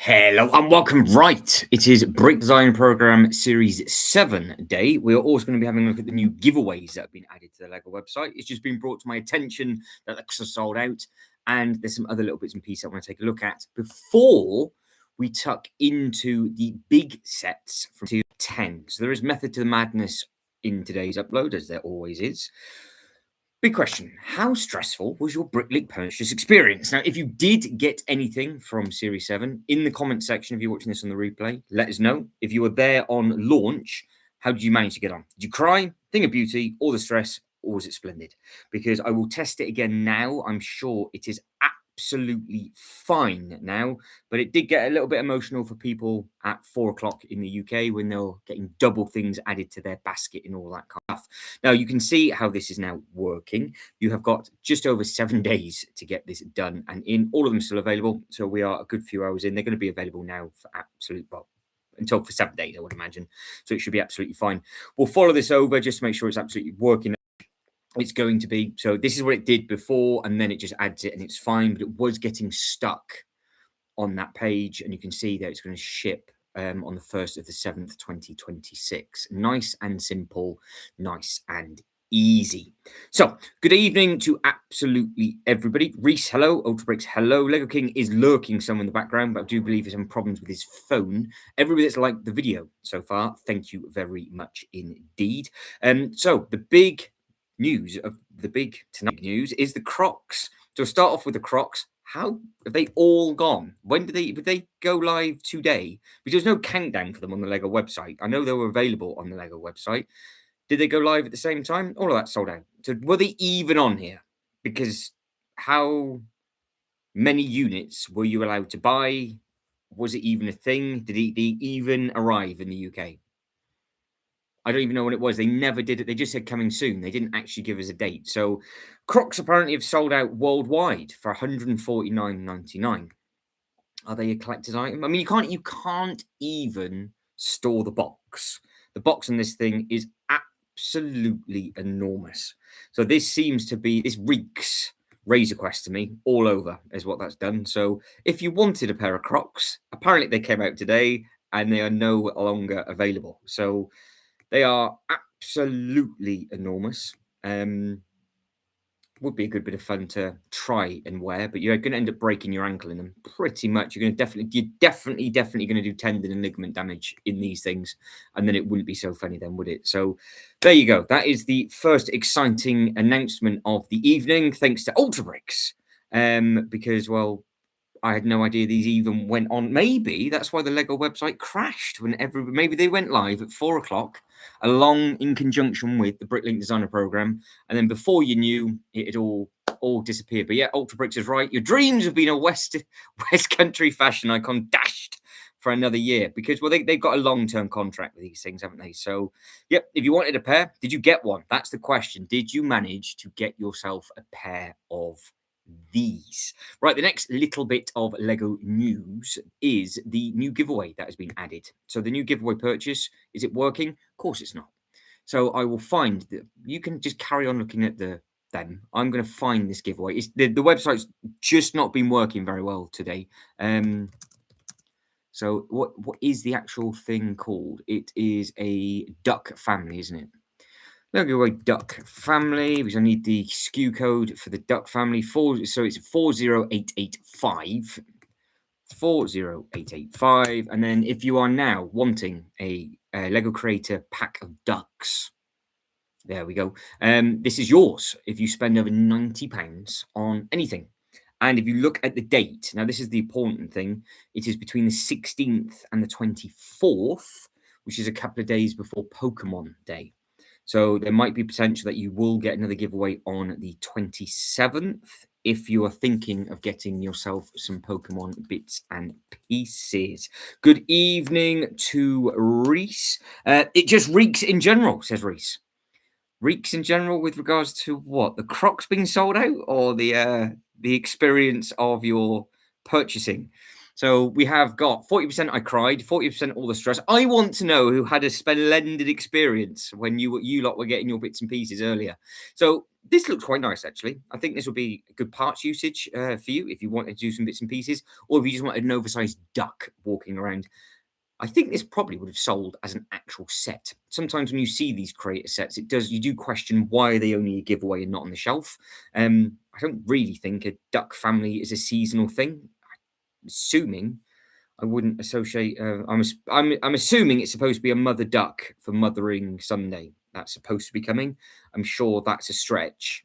Hello and welcome. Right, it is Brick Design Program Series 7 day. We are also going to be having a look at the new giveaways that have been added to the LEGO website. It's just been brought to my attention that they're sold out, and there's some other little bits and pieces I want to take a look at before we tuck into the big sets from 2 to 10. So there is method to the madness in today's upload, as there always is. Big question. How stressful was your Bricklink purchase experience? Now, if you did get anything from Series 7, in the comment section, if you're watching this on the replay, let us know. If you were there on launch, how did you manage to get on? Did you cry, thing of beauty, all the stress, or was it splendid? Because I will test it again now. I'm sure it is absolutely fine now, but it did get a little bit emotional for people at 4 o'clock in the UK when they're getting double things added to their basket and all that kind of stuff. Now you can see how this is now working. You have got just over 7 days to get this done and in. All of them still available, so we are a good few hours in. They're going to be available now for until for 7 days, I would imagine. So it should be absolutely fine. We'll follow this over just to make sure it's absolutely working. It's going to be. So this is what it did before, and then it just adds it and it's fine, but it was getting stuck on that page, and you can see that it's going to ship on the 1st of the 7th, 2026. Nice and simple, nice and easy. So good evening to absolutely everybody. Reese, hello. Ultrabricks, hello. Lego King is lurking somewhere in the background, but I do believe he's having problems with his phone. Everybody that's liked the video so far, thank you very much indeed. So the big news of the big tonight news is the Crocs. So we'll start off with the Crocs. How have they all gone? When would they go live today? Because there's no countdown for them on the Lego website. I know they were available on the Lego website. Did they go live at the same time? All of that sold out. So were they even on here? Because how many units were you allowed to buy? Was it even a thing? Did they even arrive in the UK? I don't even know when it was. They never did it. They just said coming soon. They didn't actually give us a date. So Crocs apparently have sold out worldwide for $149.99. Are they a collector's item? I mean, you can't even store the box. The box on this thing is absolutely enormous. So this reeks Razor Quest to me all over is what that's done. So if you wanted a pair of Crocs, apparently they came out today and they are no longer available. So they are absolutely enormous. Would be a good bit of fun to try and wear, but you're going to end up breaking your ankle in them pretty much. You're definitely going to do tendon and ligament damage in these things, and then it wouldn't be so funny then, would it? So there you go. That is the first exciting announcement of the evening, thanks to Ultrabricks. Because, well, I had no idea these even went on. Maybe that's why the Lego website crashed maybe they went live at 4 o'clock, along in conjunction with the Bricklink Designer Program, and then before you knew it had all disappeared. But yeah, Ultrabricks is right. Your dreams of being a West Country fashion icon dashed for another year because, well, they've got a long-term contract with these things, haven't they? So, yep, if you wanted a pair, did you get one? That's the question. Did you manage to get yourself a pair of these? Right, the next little bit of Lego news is the new giveaway that has been added. So the new giveaway purchase, is it working? Of course it's not. So I will find that you can just carry on looking at them. I'm going to find this giveaway. The website's just not been working very well today. So what is the actual thing called? It is a duck family, isn't it? Lego duck family, because I need the SKU code for the duck family. So it's 40885. 40885. And then if you are now wanting a Lego Creator pack of ducks, there we go. This is yours if you spend over £90 on anything. And if you look at the date, now this is the important thing, it is between the 16th and the 24th, which is a couple of days before Pokemon Day. So there might be potential that you will get another giveaway on the 27th if you are thinking of getting yourself some Pokemon bits and pieces. Good evening to Reese. It just reeks in general, says Reese. Reeks in general with regards to what? The Crocs being sold out or the experience of your purchasing? So we have got 40% I cried, 40% all the stress. I want to know who had a splendid experience when you lot were getting your bits and pieces earlier. So this looks quite nice, actually. I think this will be a good parts usage for you if you wanted to do some bits and pieces, or if you just wanted an oversized duck walking around. I think this probably would have sold as an actual set. Sometimes when you see these creator sets, you do question why are they only a giveaway and not on the shelf. I don't really think a duck family is a seasonal thing. Assuming I wouldn't associate. I'm assuming it's supposed to be a mother duck for Mothering Sunday. That's supposed to be coming. I'm sure that's a stretch.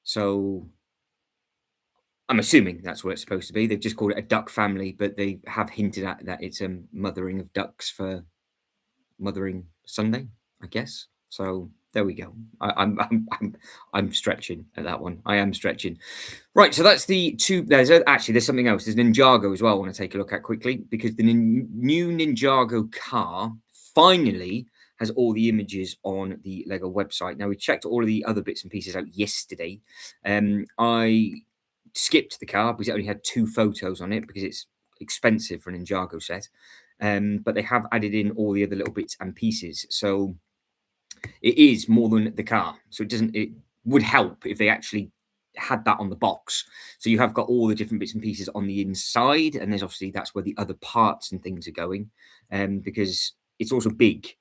So I'm assuming that's what it's supposed to be. They've just called it a duck family, but they have hinted at that it's a mothering of ducks for Mothering Sunday, I guess. So there we go. I'm stretching at that one. I am stretching. Right, so that's the two. There's something else. There's Ninjago as well. I want to take a look at quickly because the new Ninjago car finally has all the images on the Lego website. Now we checked all of the other bits and pieces out yesterday. I skipped the car because it only had 2 photos on it because it's expensive for an Ninjago set. But they have added in all the other little bits and pieces. So it is more than the car. So it would help if they actually had that on the box. So you have got all the different bits and pieces on the inside, and there's obviously that's where the other parts and things are going. Because it's also big.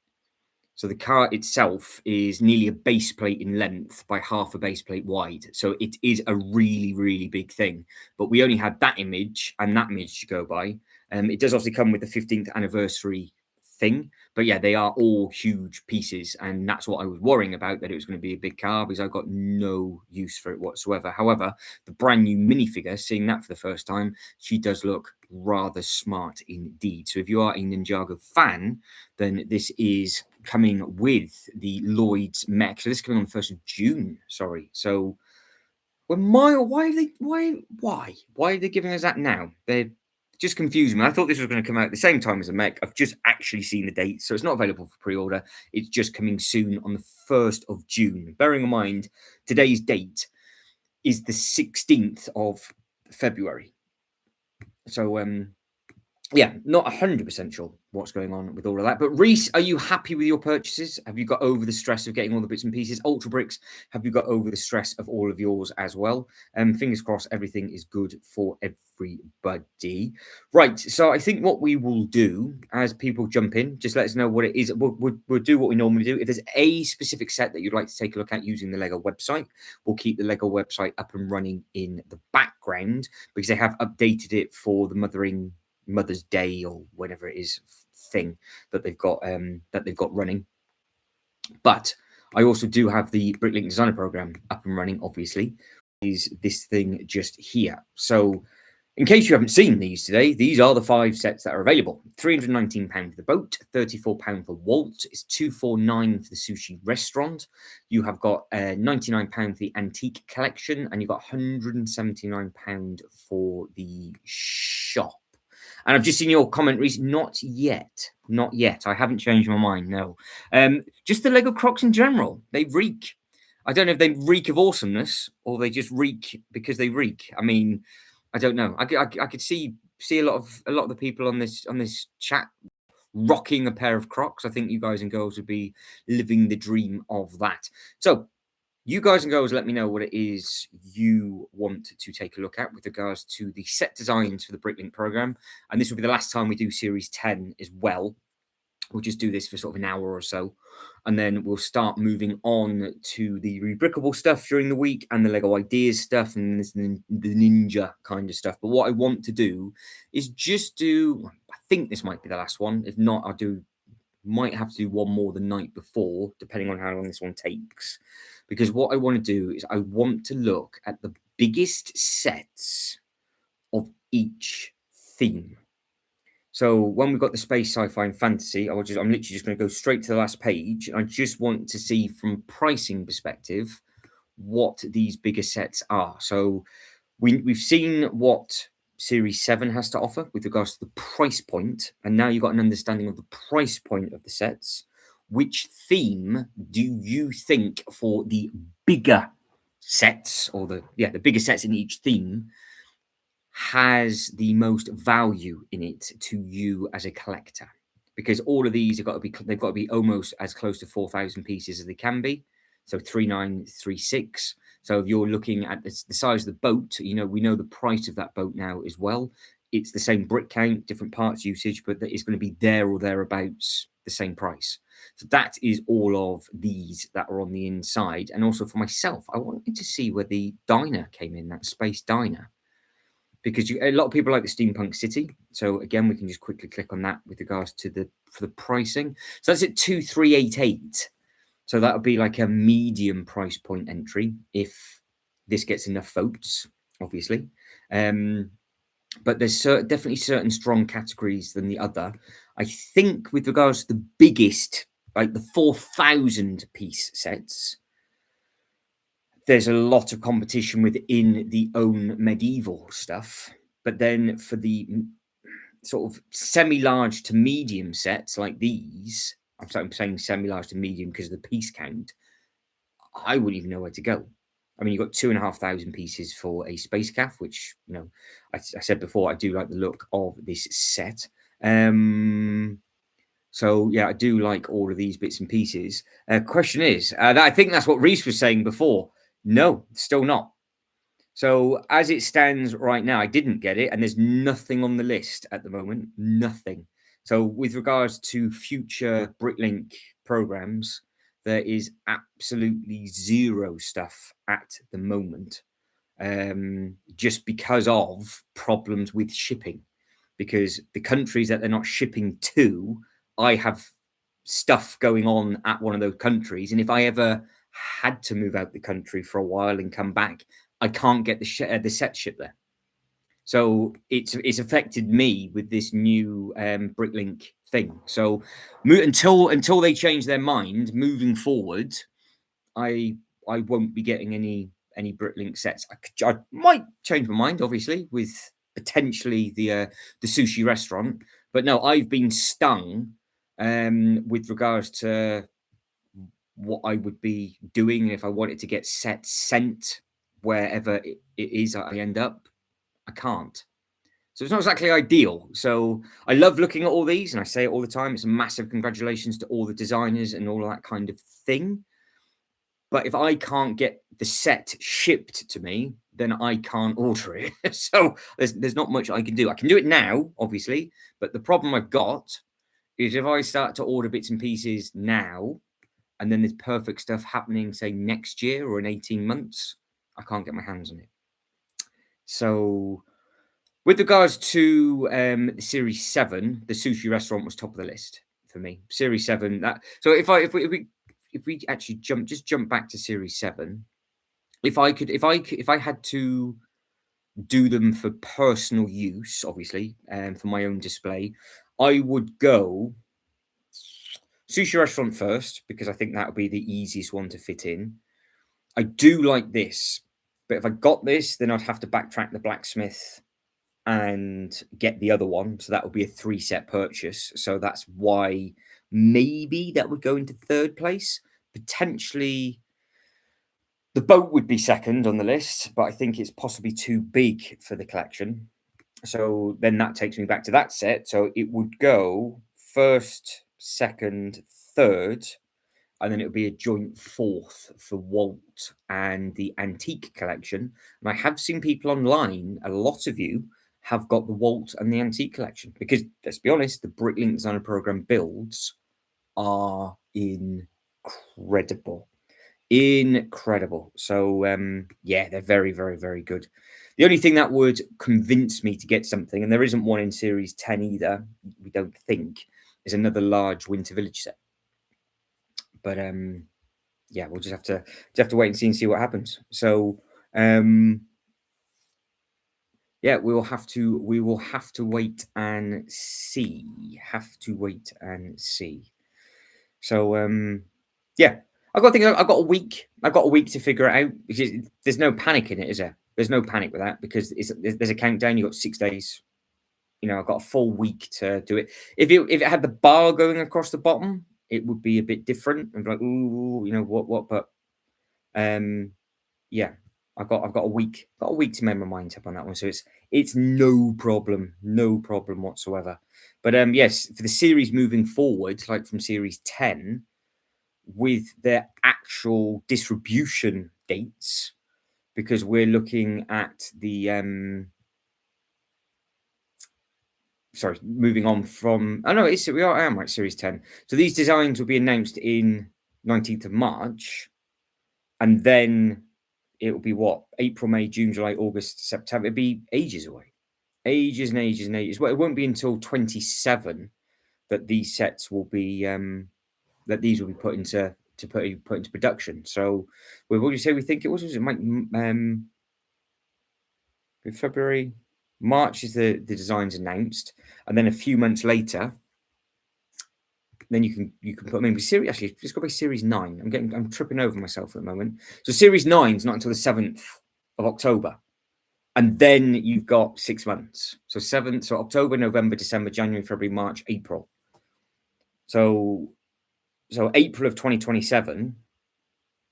So the car itself is nearly a base plate in length by half a base plate wide. So it is a really, really big thing. But we only had that image and that image to go by. It does obviously come with the 15th anniversary thing. But yeah, they are all huge pieces. And that's what I was worrying about, that it was going to be a big car because I've got no use for it whatsoever. However, the brand new minifigure, seeing that for the first time, she does look rather smart indeed. So if you are a Ninjago fan, then this is coming with the Lloyd's mech. So this is coming on the 1st of June. Sorry. So why are they giving us that now? They're just confusing me. I thought this was going to come out at the same time as a mech. I've just actually seen the date, so it's not available for pre-order. It's just coming soon on the 1st of June. Bearing in mind today's date is the 16th of February. So yeah, not 100% sure what's going on with all of that. But Reese, are you happy with your purchases? Have you got over the stress of getting all the bits and pieces? Ultra Bricks, have you got over the stress of all of yours as well? Fingers crossed, everything is good for everybody. Right, so I think what we will do as people jump in, just let us know what it is. We'll do what we normally do. If there's a specific set that you'd like to take a look at using the Lego website, we'll keep the Lego website up and running in the background because they have updated it for the Mother's Day or whatever it is thing that they've got running. But I also do have the Bricklink designer program up and running, obviously, is this thing just here. So in case you haven't seen these today, these are the 5 sets that are available. £319 for the boat, £34 for Walt, it's £249 for the sushi restaurant. You have got £99 for the antique collection, and you've got £179 for the shop. And I've just seen your comment, Reese. Not yet. Not yet. I haven't changed my mind, no. Just the Lego Crocs in general. They reek. I don't know if they reek of awesomeness or they just reek because they reek. I mean, I don't know. I could see a lot of the people on this chat rocking a pair of Crocs. I think you guys and girls would be living the dream of that. So you guys and girls, let me know what it is you want to take a look at with regards to the set designs for the Bricklink program. And this will be the last time we do Series 10 as well. We'll just do this for sort of an hour or so. And then we'll start moving on to the rebrickable stuff during the week and the Lego Ideas stuff and the Ninja kind of stuff. But what I want to do is just do, I think this might be the last one. If not, might have to do one more the night before, depending on how long this one takes. Because what I want to do is I want to look at the biggest sets of each theme. So when we've got the space, sci-fi, and fantasy, I'm literally just going to go straight to the last page. I just want to see from pricing perspective what these bigger sets are. So we've seen what Series 7 has to offer with regards to the price point, and now you've got an understanding of the price point of the sets. Which theme do you think for the bigger sets, or the bigger sets in each theme, has the most value in it to you as a collector, because all of these have got to be, they've got to be almost as close to 4,000 pieces as they can be. So 3936. So if you're looking at the size of the boat, we know the price of that boat now as well. It's the same brick count, different parts usage, but that is going to be there or thereabouts the same price. So that is all of these that are on the inside. And also for myself, I wanted to see where the diner came in, that space diner, because a lot of people like the steampunk city. So again, we can just quickly click on that with regards to for the pricing. So that's at 2388. So that would be like a medium price point entry if this gets enough votes, obviously. But there's definitely certain strong categories than the other. I think with regards to the biggest, like the 4,000 piece sets, there's a lot of competition within the own medieval stuff. But then for the sort of semi-large to medium sets like these, I'm saying semi-large to medium because of the piece count, I wouldn't even know where to go. I mean, you've got 2,500 pieces for a space calf, which, I said before, I do like the look of this set. So yeah, I do like all of these bits and pieces. Question is, I think that's what Reese was saying before. No, still not. So as it stands right now, I didn't get it, and there's nothing on the list at the moment. Nothing. So with regards to future Bricklink programs, there is absolutely zero stuff at the moment, just because of problems with shipping. Because the countries that they're not shipping to, I have stuff going on at one of those countries, and if I ever had to move out the country for a while and come back, I can't get the set shipped there. So it's affected me with this new Bricklink thing. So until they change their mind, moving forward, I won't be getting any Bricklink sets. I might change my mind, obviously, with potentially the sushi restaurant. But no, I've been stung with regards to what I would be doing if I wanted to get sets sent wherever it is I end up. I can't. So it's not exactly ideal. So I love looking at all these, and I say it all the time. It's a massive congratulations to all the designers and all of that kind of thing. But if I can't get the set shipped to me, then I can't order it. So there's not much I can do. I can do it now, obviously, but the problem I've got is if I start to order bits and pieces now, and then there's perfect stuff happening, say next year or in 18 months, I can't get my hands on it. So with regards to the Series 7, the sushi restaurant was top of the list for me. Series 7, so if we actually jump back to Series 7, if I had to do them for personal use, obviously, for my own display, I would go sushi restaurant first, because I think that would be the easiest one to fit in. I do like this, but if I got this, then I'd have to backtrack the blacksmith and get the other one. So that would be a 3-set purchase. So that's why maybe that would go into third place. Potentially the boat would be second on the list, but I think it's possibly too big for the collection. So then that takes me back to that set. So it would go first, second, third, and then it would be a joint fourth for Walt and the antique collection. And I have seen people online, a lot of you have got the Walt and the antique collection, because let's be honest, the Bricklink Designer Program builds are incredible. Incredible. So yeah, they're very, very, very good. The only thing that would convince me to get something, and there isn't one in Series 10 either, we don't think, is another large Winter Village set. But yeah, we'll just have to wait and see what happens. So yeah, we will have to wait and see. Have to wait and see. So yeah, I've got a week. I've got a week to figure it out, because there's no panic in it, is there? There's no panic with that, because there's a countdown. You've got 6 days. I've got a full week to do it. If it had the bar going across the bottom, it would be a bit different. And like, ooh, what? But yeah. I've got a week to make my mind up on that one. So it's no problem, no problem whatsoever. But yes, for the series moving forward, like from series 10, with their actual distribution dates, because we're looking at the sorry, moving on from I am right, series 10. So these designs will be announced in 19th of March, and then it will be what? April, May, June, July, August, September. It'll be ages away. Ages and ages and ages. Well, it won't be until 27 that these sets will be that these will be put into put into production. So, what do you say we think it was? Was it February? March is the designs announced, and then a few months later, then you can put maybe series. Actually, it's got to be series 9. I'm tripping over myself at the moment. So series 9 is not until the 7th of October. And then you've got 6 months. So October, November, December, January, February, March, April. So April of 2027,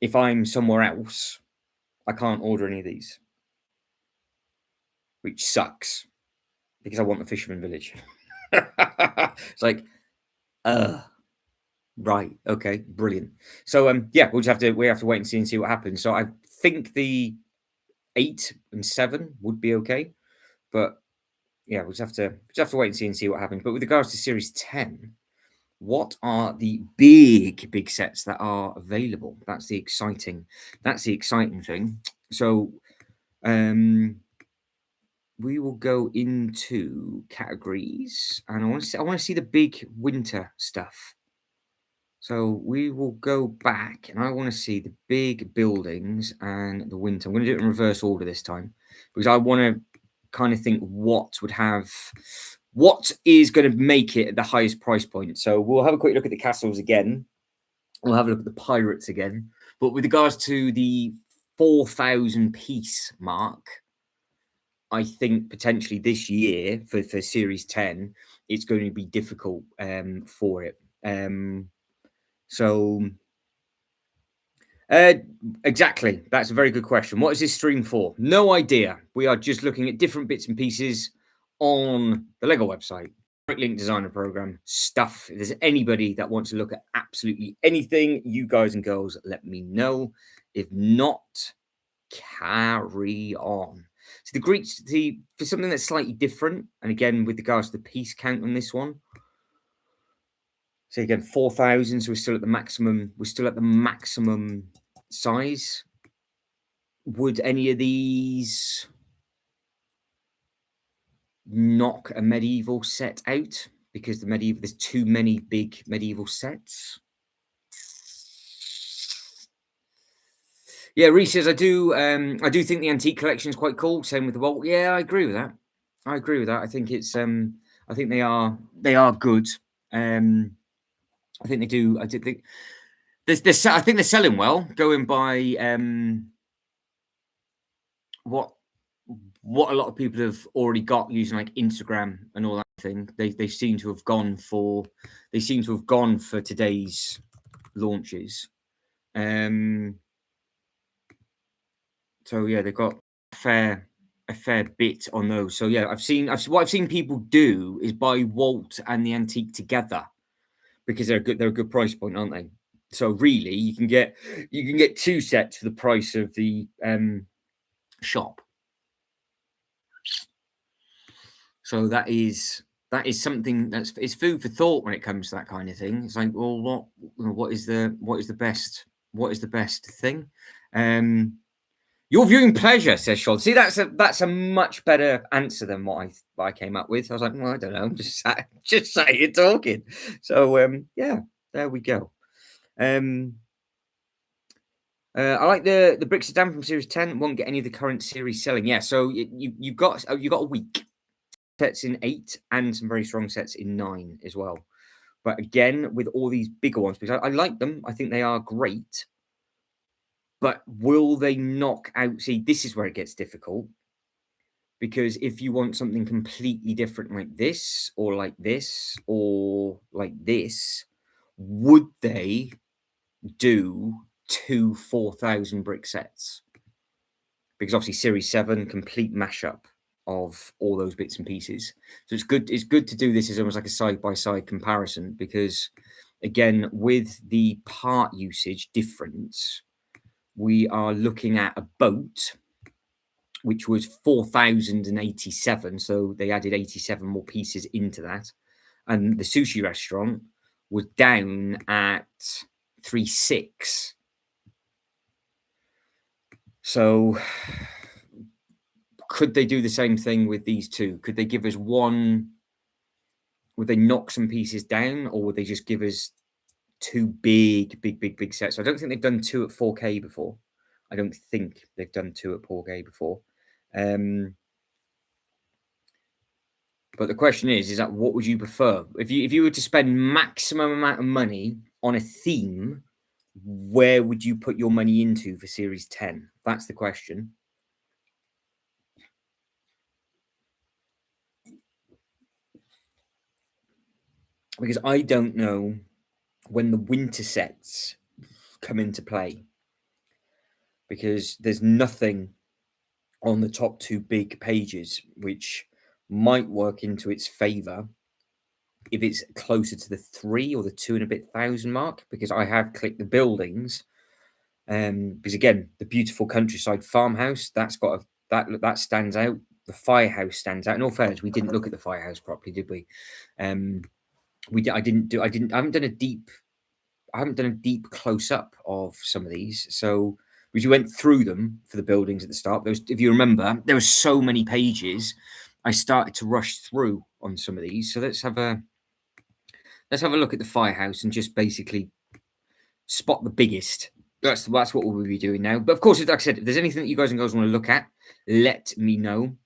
if I'm somewhere else, I can't order any of these, which sucks because I want the Fisherman Village. It's like, right, okay, brilliant. So yeah, we have to wait and see what happens. So I think the 8 and 7 would be okay, but yeah, we'll just have to wait and see what happens. But with regards to Series 10, what are the big sets that are available? That's the exciting thing. So we will go into categories, and I want to see the big winter stuff. So we will go back, and I want to see the big buildings and the winter. I'm going to do it in reverse order this time because I want to kind of think what is going to make it at the highest price point. So we'll have a quick look at the castles again. We'll have a look at the pirates again. But with regards to the 4,000 piece mark, I think potentially this year for Series 10, it's going to be difficult for it. So exactly, that's a very good question. What is this stream for? No idea. We are just looking at different bits and pieces on the Lego website, Bricklink Designer Program stuff. If there's anybody that wants to look at absolutely anything, you guys and girls, let me know. If not, carry on. So for something that's slightly different, and again with regards to the piece count on this one. So again, 4,000. So we're still at the maximum. We're still at the maximum size. Would any of these knock a medieval set out? Because there's too many big medieval sets. Yeah, Reese says I do think the antique collection is quite cool. Same with the vault. Yeah, I agree with that. I think it's I think they are good. I think they do. I did think I think they're selling well. Going by what a lot of people have already got using like Instagram and all that thing. They seem to have gone for today's launches. So yeah, they've got a fair bit on those. So yeah, what I've seen people do is buy Walt and the antique together because they're a good price point, aren't they? So really, you can get 2 sets for the price of the shop. So that is something it's food for thought when it comes to that kind of thing. It's like, well, what is the best thing? Your viewing pleasure, says Sean. See, that's a much better answer than what I came up with. I was like, well, I don't know, just say you're talking. So yeah, there we go. I like the bricks of Dan from Series 10. Won't get any of the current series selling. Yeah, so you've got a week. Sets in 8 and some very strong sets in 9 as well. But again, with all these bigger ones, because I like them, I think they are great. But will they knock out? See, this is where it gets difficult. Because if you want something completely different like this, or like this, or like this, would they do 2 4,000 brick sets? because obviously Series 7, complete mashup of all those bits and pieces. So it's good to do this as almost like a side-by-side comparison, because again, with the part usage difference, we are looking at a boat which was 4,087. So they added 87 more pieces into that. And the sushi restaurant was down at 3.6. So could they do the same thing with these two? Could they give us one? Would they knock some pieces down, or would they just give us two big sets? I don't think they've done two at 4K before. I don't think they've done two at 4K before. But the question is that what would you prefer? If you were to spend maximum amount of money on a theme, where would you put your money into for Series 10? That's the question. Because I don't know when the winter sets come into play, because there's nothing on the top two big pages, which might work into its favor if it's closer to the 3 or the 2 and a bit thousand mark, because I have clicked the buildings. Because again, the beautiful countryside farmhouse, that's got that stands out. The firehouse stands out. In all fairness, we didn't look at the firehouse properly, did we? I haven't done a deep close up of some of these. So we went through them for the buildings at the start. If you remember, there were so many pages. I started to rush through on some of these. So let's have a look at the firehouse and just basically spot the biggest. That's what we'll be doing now. But of course, like I said, if there's anything that you guys and girls want to look at, let me know.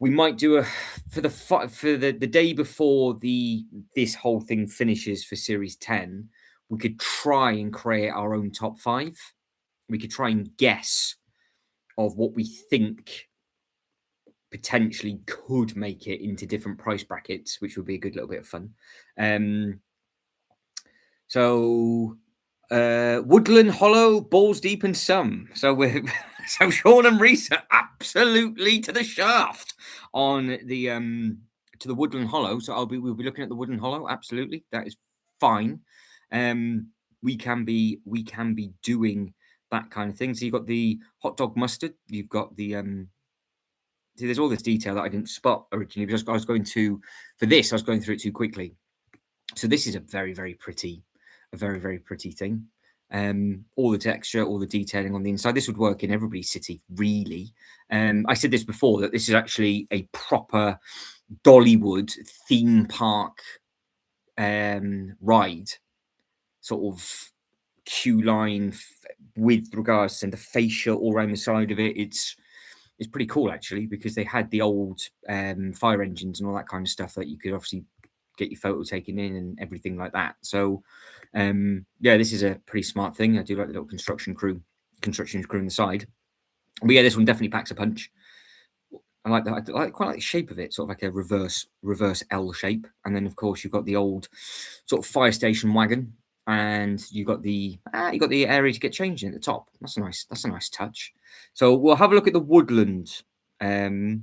We might do for the day before this whole thing finishes for Series 10. We could try and create our own top 5. We could try and guess of what we think potentially could make it into different price brackets, which would be a good little bit of fun. So Woodland Hollow, Balls Deep and some. So we're so Sean and Reese are absolutely to the shaft on the to the Woodland Hollow. So we'll be looking at the Woodland Hollow. Absolutely, that is fine. We can be doing that kind of thing. So you've got the hot dog mustard. You've got the see, there's all this detail that I didn't spot originally because I was going through it too quickly. So this is a very pretty thing. All the texture, all the detailing on the inside. This would work in everybody's city, really. I said this before, that this is actually a proper Dollywood theme park ride, sort of queue line with regards to the fascia all around the side of it. It's pretty cool actually, because they had the old fire engines and all that kind of stuff that you could obviously get your photo taken in and everything like that. So yeah, this is a pretty smart thing. I do like the little construction crew on the side. But yeah, this one definitely packs a punch. I like that. I quite like the shape of it, sort of like a reverse L shape. And then of course you've got the old sort of fire station wagon, and you've got the area to get changed in at the top. That's a nice touch. So we'll have a look at the woodland. Well,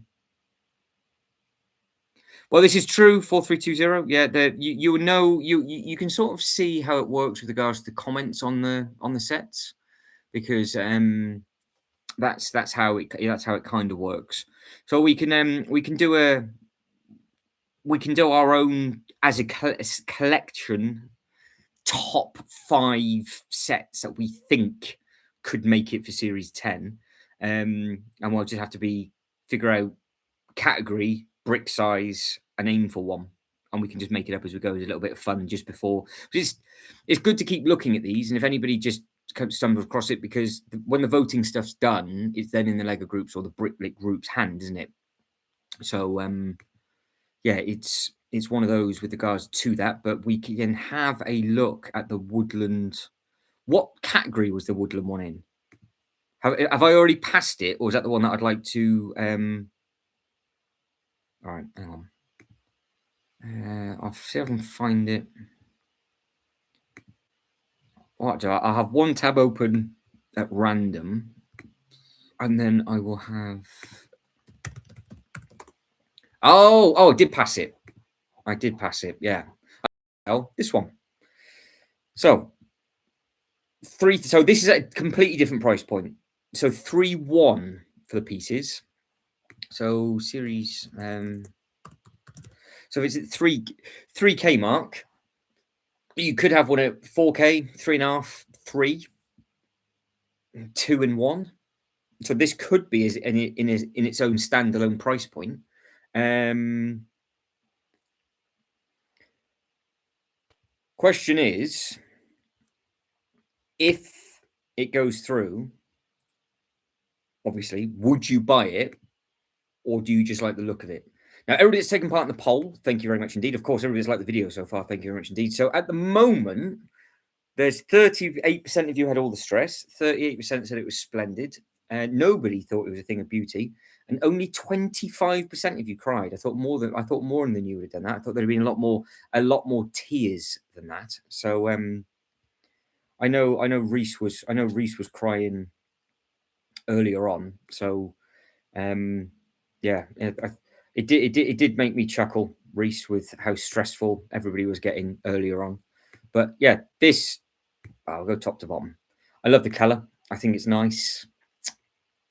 this is true. 4320. Yeah, you know you can sort of see how it works with regards to the comments on the sets, because that's how it kind of works. So we can do our own as a collection top 5 sets that we think could make it for Series 10, and we'll just have to figure out category, brick size, and aim for one, and we can just make it up as we go. There's a little bit of fun just before. It's good to keep looking at these, and if anybody just stumbles across it, because when the voting stuff's done, it's then in the Lego groups or the Bricklink groups hand, isn't it? So yeah, it's one of those with regards to that. But we can have a look at the woodland. What category was the woodland one in? Have I already passed it, or is that the one that I'd like to all right, hang on. I'll see if I can find it. What do I'll have one tab open at random. And then I will have. Oh, I did pass it. I did pass it. Yeah. Oh, this one. So three. So this is a completely different price point. So 3-1 for the pieces. So series. So if it's at 3K mark, you could have one at 4K, 3.5, 3, 2 and 1. So this could be in its own standalone price point. Question is, if it goes through, obviously, would you buy it, or do you just like the look of it? Now, everybody that's taken part in the poll, thank you very much indeed. Of course, everybody's liked the video so far. Thank you very much indeed. So at the moment, there's 38% of you had all the stress, 38% said it was splendid. Nobody thought it was a thing of beauty, and only 25% of you cried. I thought more than you would have done that. I thought there'd been a lot more tears than that. So I know Reese was crying earlier on. So yeah, it did make me chuckle, Reese, with how stressful everybody was getting earlier on. But yeah, I'll go top to bottom. I love the color. I think it's nice.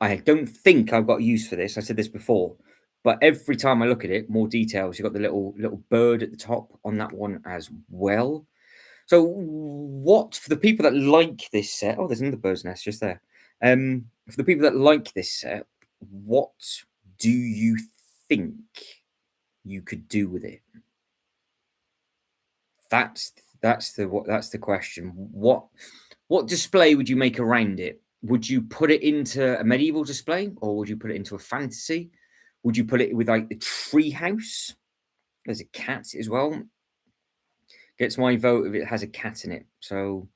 I don't think I've got use for this. I said this before, but every time I look at it, more details. You've got the little bird at the top on that one as well. So, what for the people that like this set? Oh, there's another bird's nest just there. For the people that like this set, what do you think you could do with it? That's the question. What display would you make around it? Would you put it into a medieval display, or would you put it into a fantasy? Would you put it with like the tree house? There's a cat as well. Gets my vote if it has a cat in it. So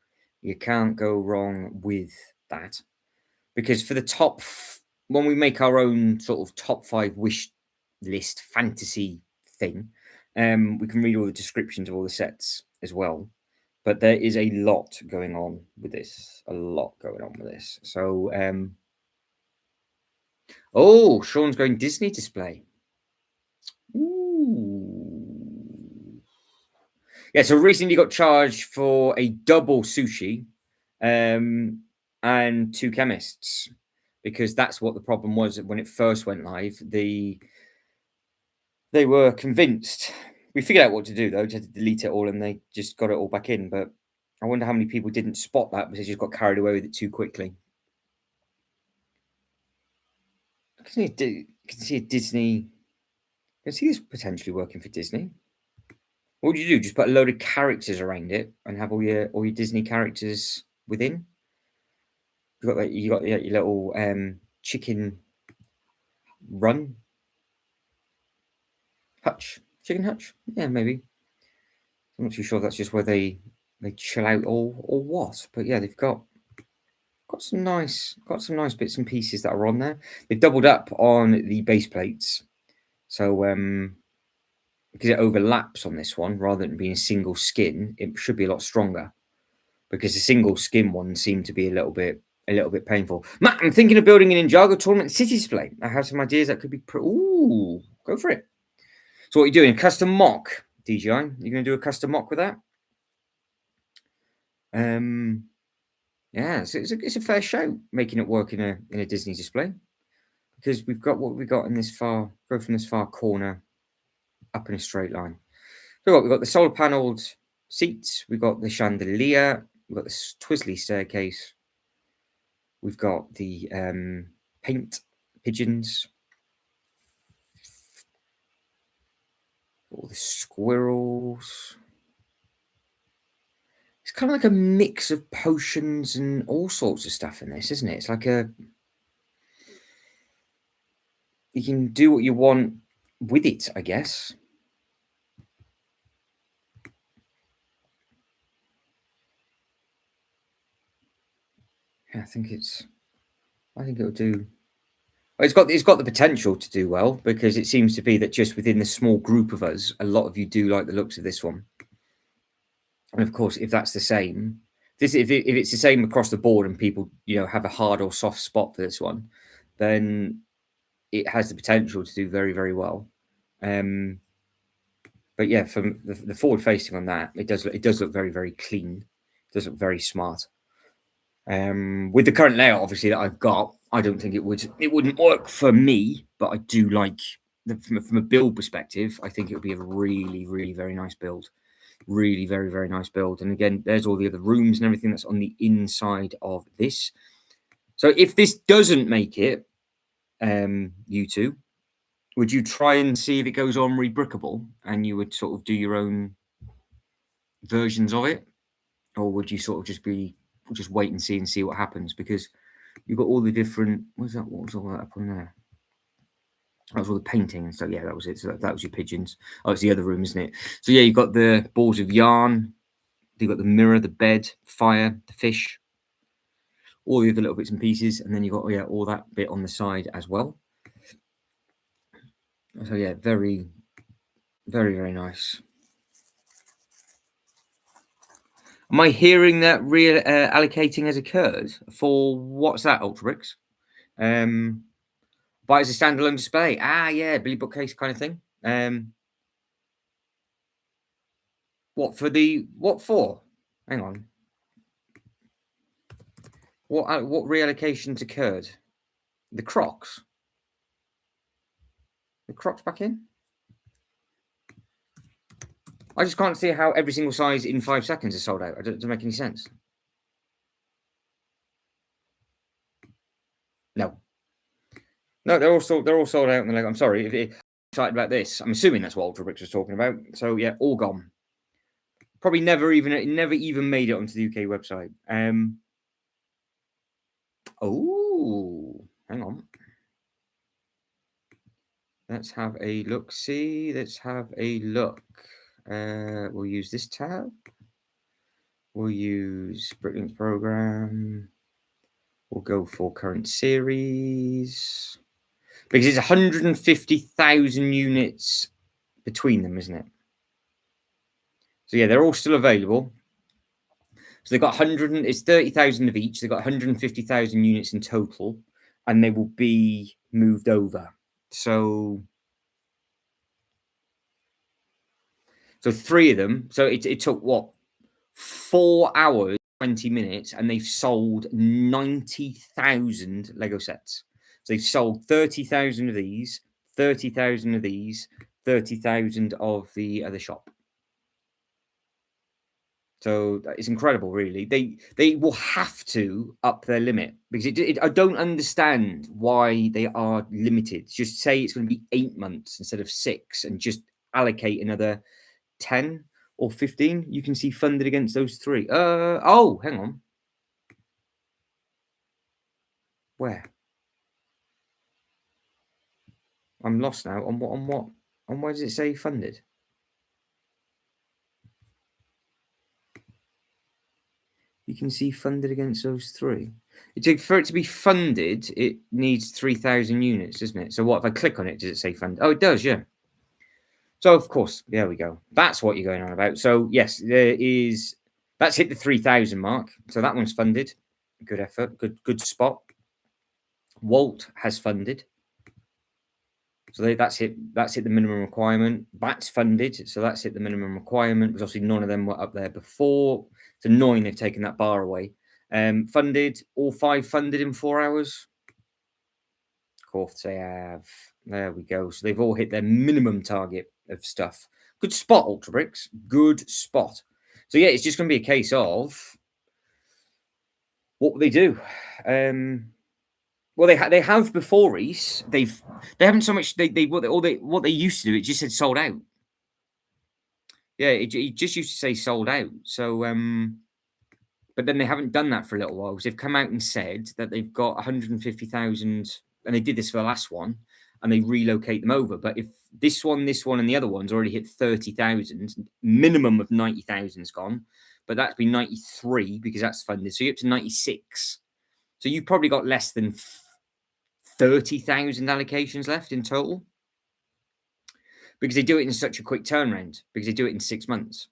you can't go wrong with that. Because for the top, when we make our own sort of top 5 wish list fantasy thing, we can read all the descriptions of all the sets as well. But there is a lot going on with this. A lot going on with this. So, oh, Sean's going Disney display. Ooh. Yeah, so recently got charged for a double sushi and 2 chemists, because that's what the problem was when it first went live. They were convinced. We figured out what to do, though, just to delete it all, and they just got it all back in. But I wonder how many people didn't spot that because they just got carried away with it too quickly. I can see a Disney. I can see this potentially working for Disney. What would you do? Just put a load of characters around it and have all your Disney characters within. You got your little chicken run hutch, chicken hutch. Yeah, maybe. I'm not too sure if that's just where they chill out or what. But yeah, they've got some nice bits and pieces that are on there. They've doubled up on the base plates, so because it overlaps on this one rather than being a single skin, it should be a lot stronger. Because the single skin ones seem to be a little bit painful. Matt, I'm thinking of building an Ninjago tournament city display. I have some ideas that could be. Ooh, go for it. So what are you doing? A custom mock, DJI? You're going to do a custom mock with that? Yeah, so it's a fair show making it work in a Disney display, because we've got what we got in this far. Go from this far corner up in a straight line. So we've got the solar panelled seats. We've got the chandelier. We've got the twizzly staircase. We've got the paint pigeons. All the squirrels. It's kind of like a mix of potions and all sorts of stuff in this, isn't it? It's like you can do what you want with it, I guess. Yeah, I think it'll do. It's got the potential to do well, because it seems to be that just within the small group of us, a lot of you do like the looks of this one. And of course, if that's the same, if it's the same across the board, and people have a hard or soft spot for this one, then it has the potential to do very, very well. But yeah, from the forward facing on that, it does look very, very clean. It does look very smart. With the current layout, obviously, that I've got, I don't think it wouldn't work for me, but I do like from a build perspective, I think it would be a really, really very nice build. Really very, very nice build. And again, there's all the other rooms and everything that's on the inside of this. So if this doesn't make it, you two, would you try and see if it goes on rebrickable and you would sort of do your own versions of it? Or would you sort of just wait and see what happens? Because you've got all the different, what was all that up on there? That was all the painting and stuff. Yeah, that was it. So that was your pigeons. Oh, it's the other room, isn't it? So yeah, you've got the balls of yarn. You've got the mirror, the bed, fire, the fish, all the other little bits and pieces. And then you've got, all that bit on the side as well. So yeah, very, very, very nice. Am I hearing that real allocating has occurred for what's that, Ultrabricks? Buy as a standalone display. Yeah, Billy Bookcase kind of thing. What for? Hang on. What reallocations occurred? The Crocs. The Crocs back in? I just can't see how every single size in 5 seconds is sold out. It doesn't make any sense. No, they're all sold out. And I'm sorry if you're excited about this. I'm assuming that's what Ultrabricks was talking about. So yeah, all gone. Probably never even made it onto the UK website. Oh, hang on. Let's have a look. See, let's have a look. We'll use this tab. We'll use Bricklink program. We'll go for current series because it's 150,000 units between them, isn't it? So yeah, they're all still available. So they've got 100. It's 30,000 of each. They've got 150,000 units in total, and they will be moved over. So 3 of them. So it took what 4 hours, 20 minutes, and they've sold 90,000 Lego sets. So they've sold 30,000 of these, 30,000 of these, 30,000 of the other shop. So it's incredible, really. They will have to up their limit because I don't understand why they are limited. Just say it's going to be 8 months instead of 6, and just allocate another 10 or 15. You can see funded against those 3. Oh, hang on. Where? I'm lost now. On what? On where does it say funded? You can see funded against those 3. For it to be funded, it needs 3,000 units, doesn't it? So what if I click on it? Does it say funded? Oh, it does, yeah. So of course, there we go. That's what you're going on about. So yes, that's hit the 3,000 mark. So that one's funded. Good effort. Good spot. Walt has funded. So that's hit the minimum requirement. That's funded. So that's hit the minimum requirement. Because obviously none of them were up there before. It's annoying they've taken that bar away. Funded, all 5 funded in 4 hours. Of course they have. There we go. So they've all hit their minimum target of stuff. Good spot, Ultrabricks. Good spot. So yeah, it's just going to be a case of what will they do? Well, they have before, Reese. They haven't so much. What they used to do. It just said sold out. Yeah, it just used to say sold out. So but then they haven't done that for a little while because they've come out and said that they've got 150,000, and they did this for the last one, and they relocate them over. But if this one, and the other one's already hit 30,000, minimum of 90,000's gone, but that's been 93 because that's funded. So you're up to 96. So you've probably got less than 30,000 allocations left in total because they do it in such a quick turnaround because they do it in 6 months.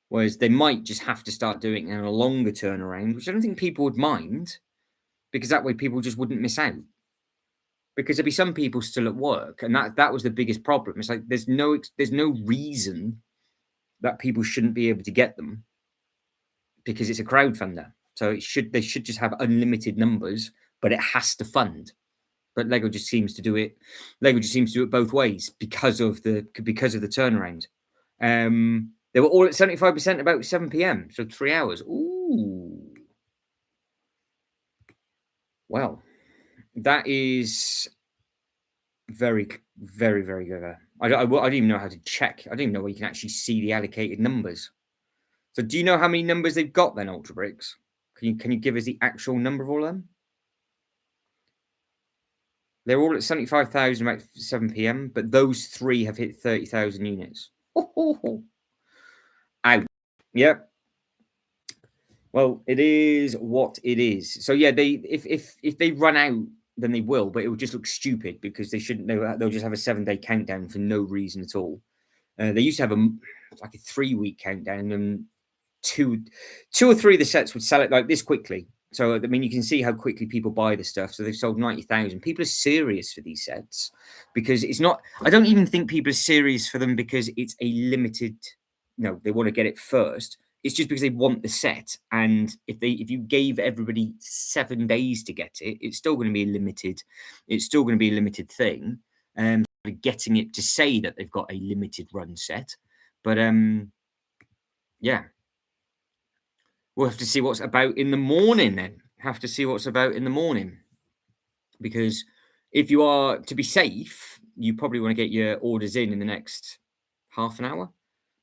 Whereas they might just have to start doing it in a longer turnaround, which I don't think people would mind because that way people just wouldn't miss out. because there'll be some people still at work, and that was the biggest problem. It's like there's no reason that people shouldn't be able to get them because it's a crowdfunder. So they should just have unlimited numbers, but it has to fund. But Lego just seems to do it. Lego just seems to do it both ways because of the turnaround. They were all at 75% about 7 p.m. So 3 hours. Ooh. Well, that is very, very, very good. I don't even know how to check. I don't even know where you can actually see the allocated numbers. So do you know how many numbers they've got then, Ultra Bricks? Can you give us the actual number of all of them? They're all at 75,000 about 7 p.m., but those three have hit 30,000 units. Out. Yep. Well, it is what it is. So yeah, if they run out, then they will, but it will just look stupid because they shouldn't. They'll just have a 7-day countdown for no reason at all. They used to have like a 3-week countdown, and two or three of the sets would sell it like this quickly. So I mean, you can see how quickly people buy the stuff. So they've sold 90,000. People are serious for these sets because it's not. I don't even think people are serious for them because it's a limited. No, they want to get it first. It's just because they want the set, and if you gave everybody 7 days to get it, it's still going to be limited. It's still going to be a limited thing. Getting it to say that they've got a limited run set, but yeah. We'll have to see what's about in the morning then. Have to see what's about in the morning. Because if you are to be safe, you probably want to get your orders in the next half an hour.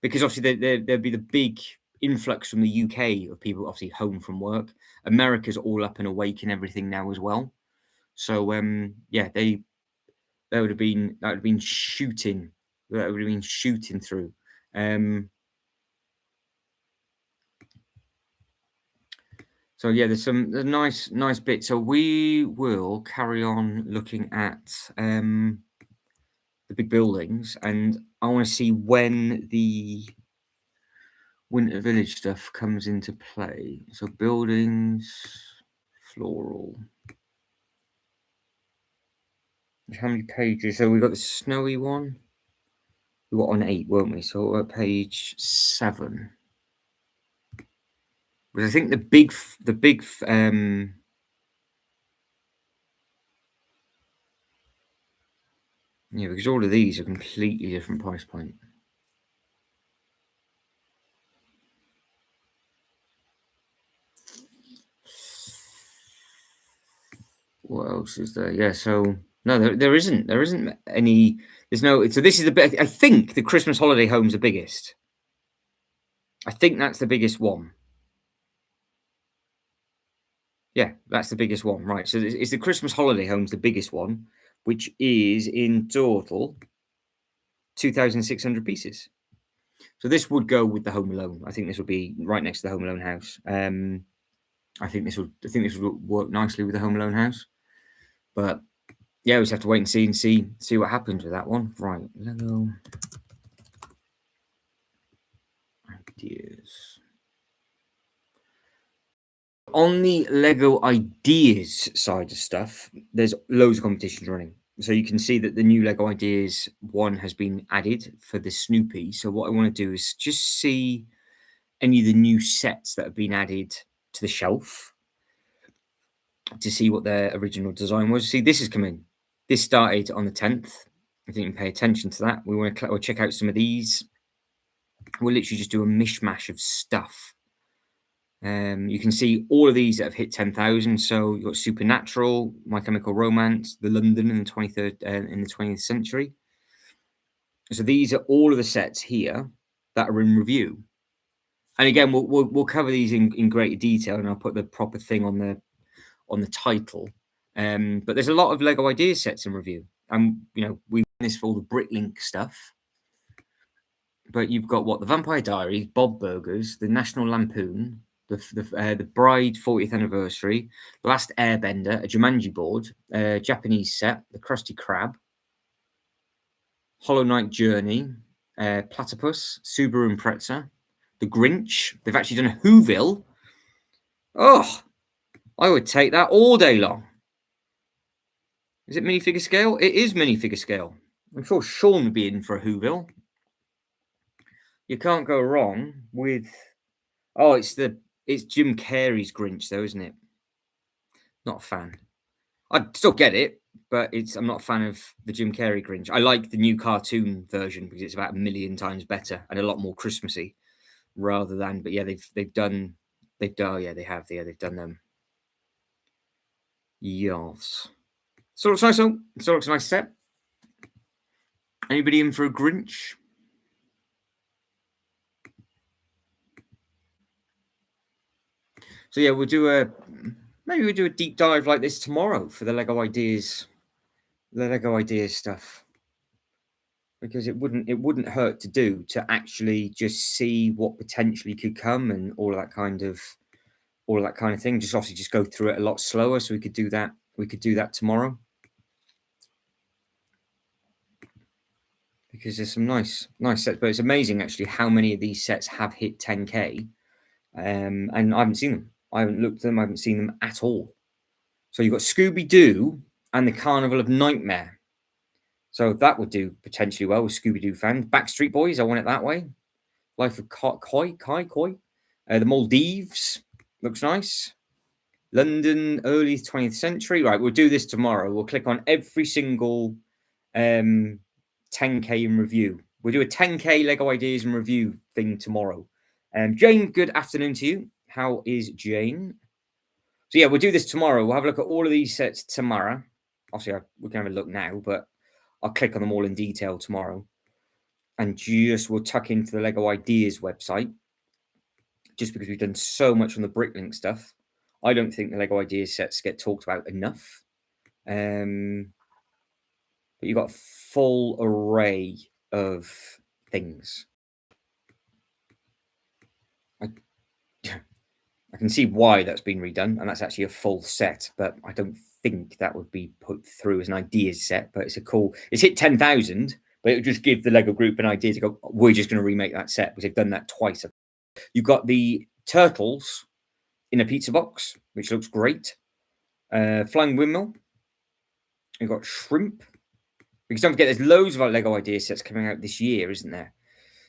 Because obviously there'll be the big influx from the UK of people obviously home from work. America's all up and awake and everything now as well. So yeah, that would have been shooting. That would have been shooting through. So yeah, there's some nice bits. So we will carry on looking at the big buildings, and I want to see when the Winter Village stuff comes into play. So buildings, floral. How many pages? So we got the snowy one. We were on 8, weren't we? So we're at page 7. But I think the big yeah, because all of these are completely different price point. What else is there? Yeah, so no, there isn't any. There's no. So this is the bit. I think the Christmas holiday home's the biggest. I think that's the biggest one. Yeah, that's the biggest one, right? So it's the Christmas holiday home's the biggest one, which is in total 2,600 pieces. So this would go with the Home Alone. I think this would be right next to the Home Alone house. I think this would work nicely with the Home Alone house, but yeah, we just have to wait and see what happens with that one. Right, Lego ideas. On the Lego ideas side of stuff, there's loads of competitions running. So you can see that the new Lego ideas one has been added for the Snoopy. So what I want to do is just see any of the new sets that have been added to the shelf to see what their original design was. See, this is coming. This started on the 10th. I didn't pay attention to that. We'll check out some of these. We'll literally just do a mishmash of stuff. You can see all of these that have hit 10,000. So you've got Supernatural, My Chemical Romance, The London in the 20th century. So these are all of the sets here that are in review. And again, we'll cover these in greater detail, and I'll put the proper thing on the title. But there's a lot of Lego Ideas sets in review, and we've done this for all the Bricklink stuff. But you've got the Vampire Diaries, Bob Burgers, the National Lampoon, the Bride 40th anniversary, The Last Airbender, a Jumanji board, Japanese set, the Krusty Krab, Hollow Knight Journey, Platypus, Subaru Impreza, the Grinch. They've actually done a Whoville. Oh, I would take that all day long. Is it minifigure scale? It is minifigure scale. I'm sure Sean would be in for a Whoville. You can't go wrong with. Oh, it's Jim Carrey's Grinch, though, isn't it? Not a fan. I'd still get it, but I'm not a fan of the Jim Carrey Grinch. I like the new cartoon version because it's about a million times better and a lot more Christmassy, rather than. But yeah, they've done. Oh yeah, they have. Yeah, they've done them. Yes. So it looks nice. So it looks a nice set. Anybody in for a Grinch? So yeah, we'll do a deep dive like this tomorrow for the Lego ideas stuff, because it wouldn't hurt to actually just see what potentially could come and all that kind of thing. Just obviously just go through it a lot slower, so we could do that tomorrow, because there's some nice sets. But it's amazing actually how many of these sets have hit 10k, and I haven't seen them. I haven't looked at them. I haven't seen them at all. So you've got Scooby-Doo and the Carnival of Nightmare. So that would do potentially well with Scooby-Doo fans. Backstreet Boys, I want it that way. Life of Koi. The Maldives looks nice. London, early 20th century. Right, we'll do this tomorrow. We'll click on every single 10k in review. We'll do a 10k Lego ideas and review thing tomorrow. Jane, good afternoon to you. How is Jane? So yeah, we'll do this tomorrow. We'll have a look at all of these sets tomorrow. Obviously, we can have a look now, but I'll click on them all in detail tomorrow. And we'll tuck into the Lego Ideas website, just because we've done so much on the Bricklink stuff. I don't think the Lego Ideas sets get talked about enough. But you've got a full array of things. I can see why that's been redone, and that's actually a full set, but I don't think that would be put through as an ideas set. But it's hit 10,000, but it would just give the Lego group an idea to go, we're just going to remake that set, because they've done that twice. You've got the turtles in a pizza box, which looks great. Flying windmill. You've got shrimp. Because don't forget, there's loads of Lego idea sets coming out this year, isn't there?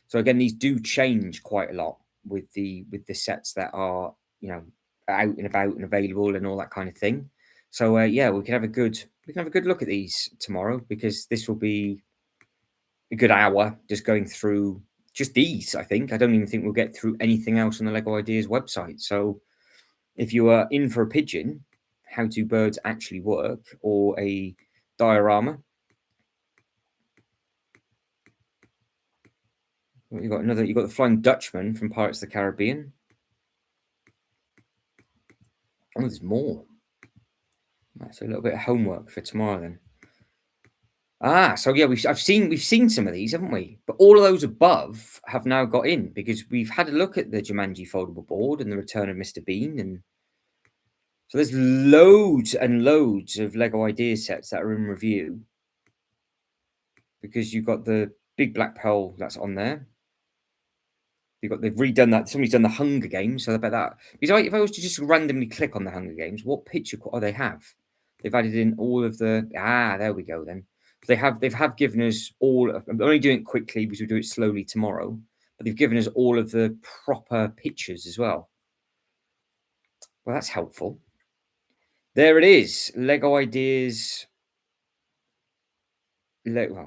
So again, these do change quite a lot with the sets that are, out and about and available and all that kind of thing. So yeah, we can have a good look at these tomorrow, because this will be a good hour just going through just these. I don't even think we'll get through anything else on the Lego Ideas website. So if you are in for a pigeon, how do birds actually work, or a diorama. You've got the Flying Dutchman from Pirates of the Caribbean. Oh, there's more. That's a little bit of homework for tomorrow then. So yeah, we've seen some of these, haven't we? But all of those above have now got in, because we've had a look at the Jumanji foldable board and the Return of Mr. Bean, and so there's loads and loads of Lego idea sets that are in review, because you've got the Big Black Pearl that's on there. They've redone that. Somebody's done the Hunger Games, so I bet that. Because if I was to just randomly click on the Hunger Games, what picture? Oh, they have. They've added in all of the. There we go then. They have given us all. I'm only doing it quickly because we'll do it slowly tomorrow. But they've given us all of the proper pictures as well. Well, that's helpful. There it is. Lego ideas. Lego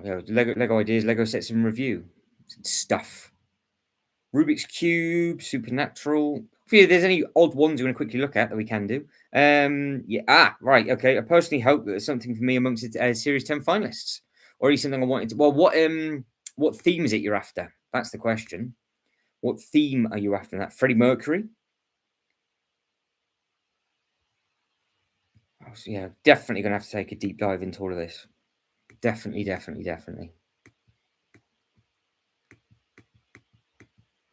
ideas. Lego sets in review. Stuff. Rubik's Cube, Supernatural. If there's any odd ones you want to quickly look at that we can do. Right. Okay. I personally hope that there's something for me amongst Series 10 finalists, or at least something I wanted to. Well, what theme is it you're after? That's the question. What theme are you after? That Freddie Mercury? Oh, so yeah, definitely going to have to take a deep dive into all of this. Definitely.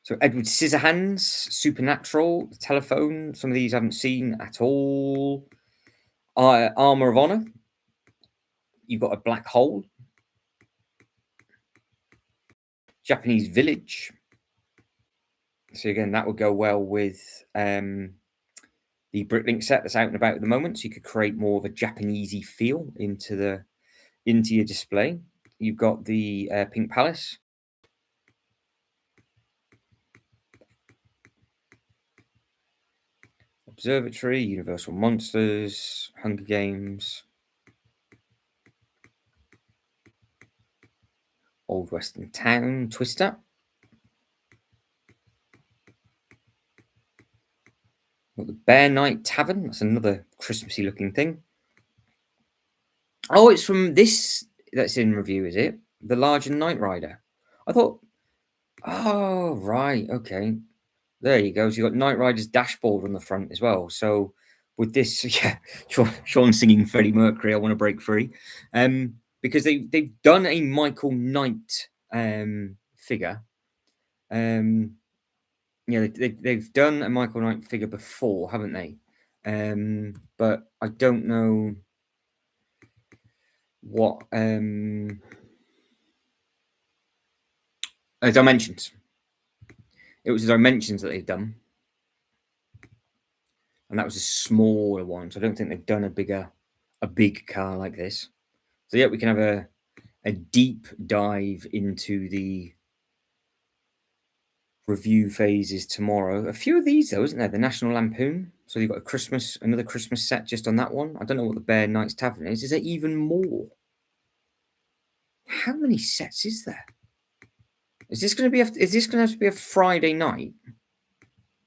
So Edward Scissorhands, Supernatural, Telephone. Some of these I haven't seen at all. Armor of Honor. You've got a black hole. Japanese Village. So again, that would go well with the Bricklink set that's out and about at the moment, so you could create more of a Japanesey feel into your display. You've got the Pink Palace. Observatory, Universal Monsters, Hunger Games, Old Western Town, Twister. Got the Bear Night Tavern. That's another Christmassy looking thing. Oh, it's from this that's in review, is it? The Larger Knight Rider. I thought, oh, right, okay. There you go. So you got Knight Rider's dashboard on the front as well. So with this, yeah, Sean singing Freddie Mercury, I want to break free. Because they've done a Michael Knight figure. Yeah, they've done a Michael Knight figure before, haven't they? But I don't know what dimensions. It was the dimensions that they've done, and that was a smaller one. So I don't think they've done a big car like this. So yeah, we can have a deep dive into the review phases tomorrow. A few of these though, isn't there? The National Lampoon. So you've got another Christmas set just on that one. I don't know what the Bear Knights Tavern is. Is there even more? How many sets is there? Is this going to have to be a Friday night?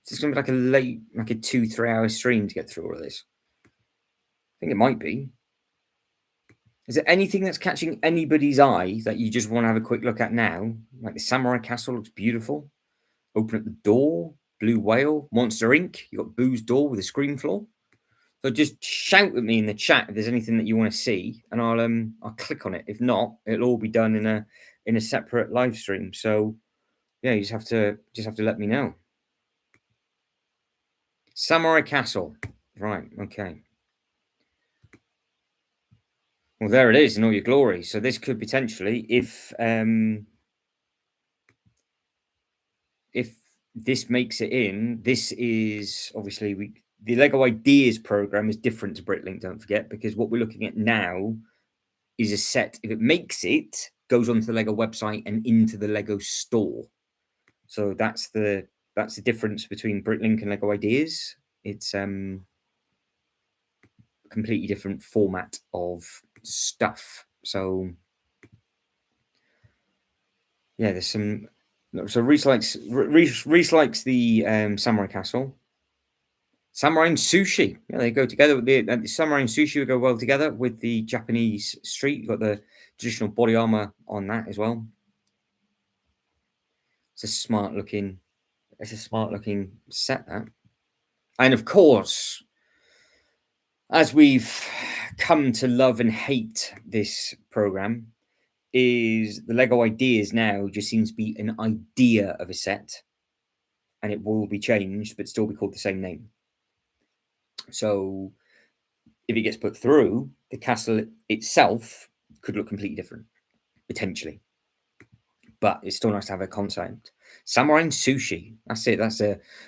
Is this going to be like a 2-3 hour stream to get through all of this? I think it might be. Is there anything that's catching anybody's eye that you just want to have a quick look at now? Like the Samurai Castle looks beautiful. Open up the door. Blue Whale. Monster Inc. You got Boo's door with a screen floor. So just shout at me in the chat if there's anything that you want to see, and I'll click on it. If not, it'll all be done in a separate live stream. So yeah, you just have to let me know. Samurai Castle. Right, okay. Well, there it is in all your glory. So this could potentially, if this makes it in, this is obviously the Lego Ideas program is different to Bricklink, don't forget, because what we're looking at now is a set. If it makes it, goes onto the Lego website and into the Lego store. So that's the difference between Bricklink and Lego Ideas. It's completely different format of stuff. So yeah, there's some. So Reese likes the Samurai Castle. Samurai and sushi. Yeah, they go together. The samurai and sushi would go well together with the Japanese street. You've got the traditional body armor on that as well. It's a smart looking set, that. And of course, as we've come to love and hate this program, is the Lego Ideas now just seems to be an idea of a set, and it will be changed, but still be called the same name. So if it gets put through, the castle itself could look completely different, potentially. But it's still nice to have a concept. Samurai and sushi. That's it.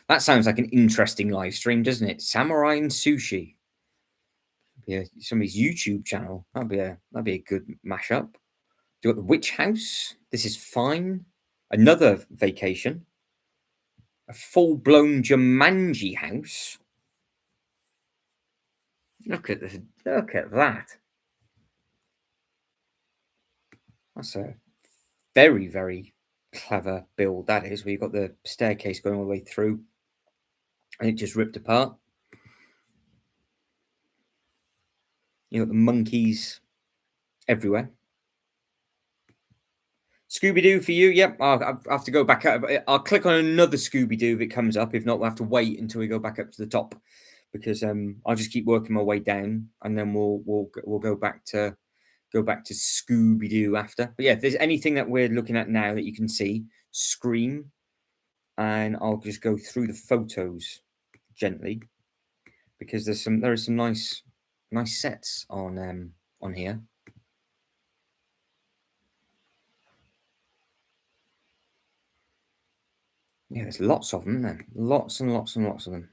That sounds like an interesting live stream, doesn't it? Samurai and sushi. Yeah, somebody's YouTube channel. That'd be a good mashup. You got the Witch House. This is fine. Another vacation. A full-blown Jumanji house. Look at this. Look at that. That's a very, very clever build, that is, where you've got the staircase going all the way through and it just ripped apart. You got the monkeys everywhere. Scooby-Doo for you. Yep, I'll have to go back up. I'll click on another Scooby-Doo if it comes up. If not, we'll have to wait until we go back up to the top, because I'll just keep working my way down, and then we'll go back to Scooby-Doo after. But yeah, if there's anything that we're looking at now that you can see, scream, and I'll just go through the photos gently, because there are some nice sets on here. Yeah, there's lots of them then. Lots and lots and lots of them.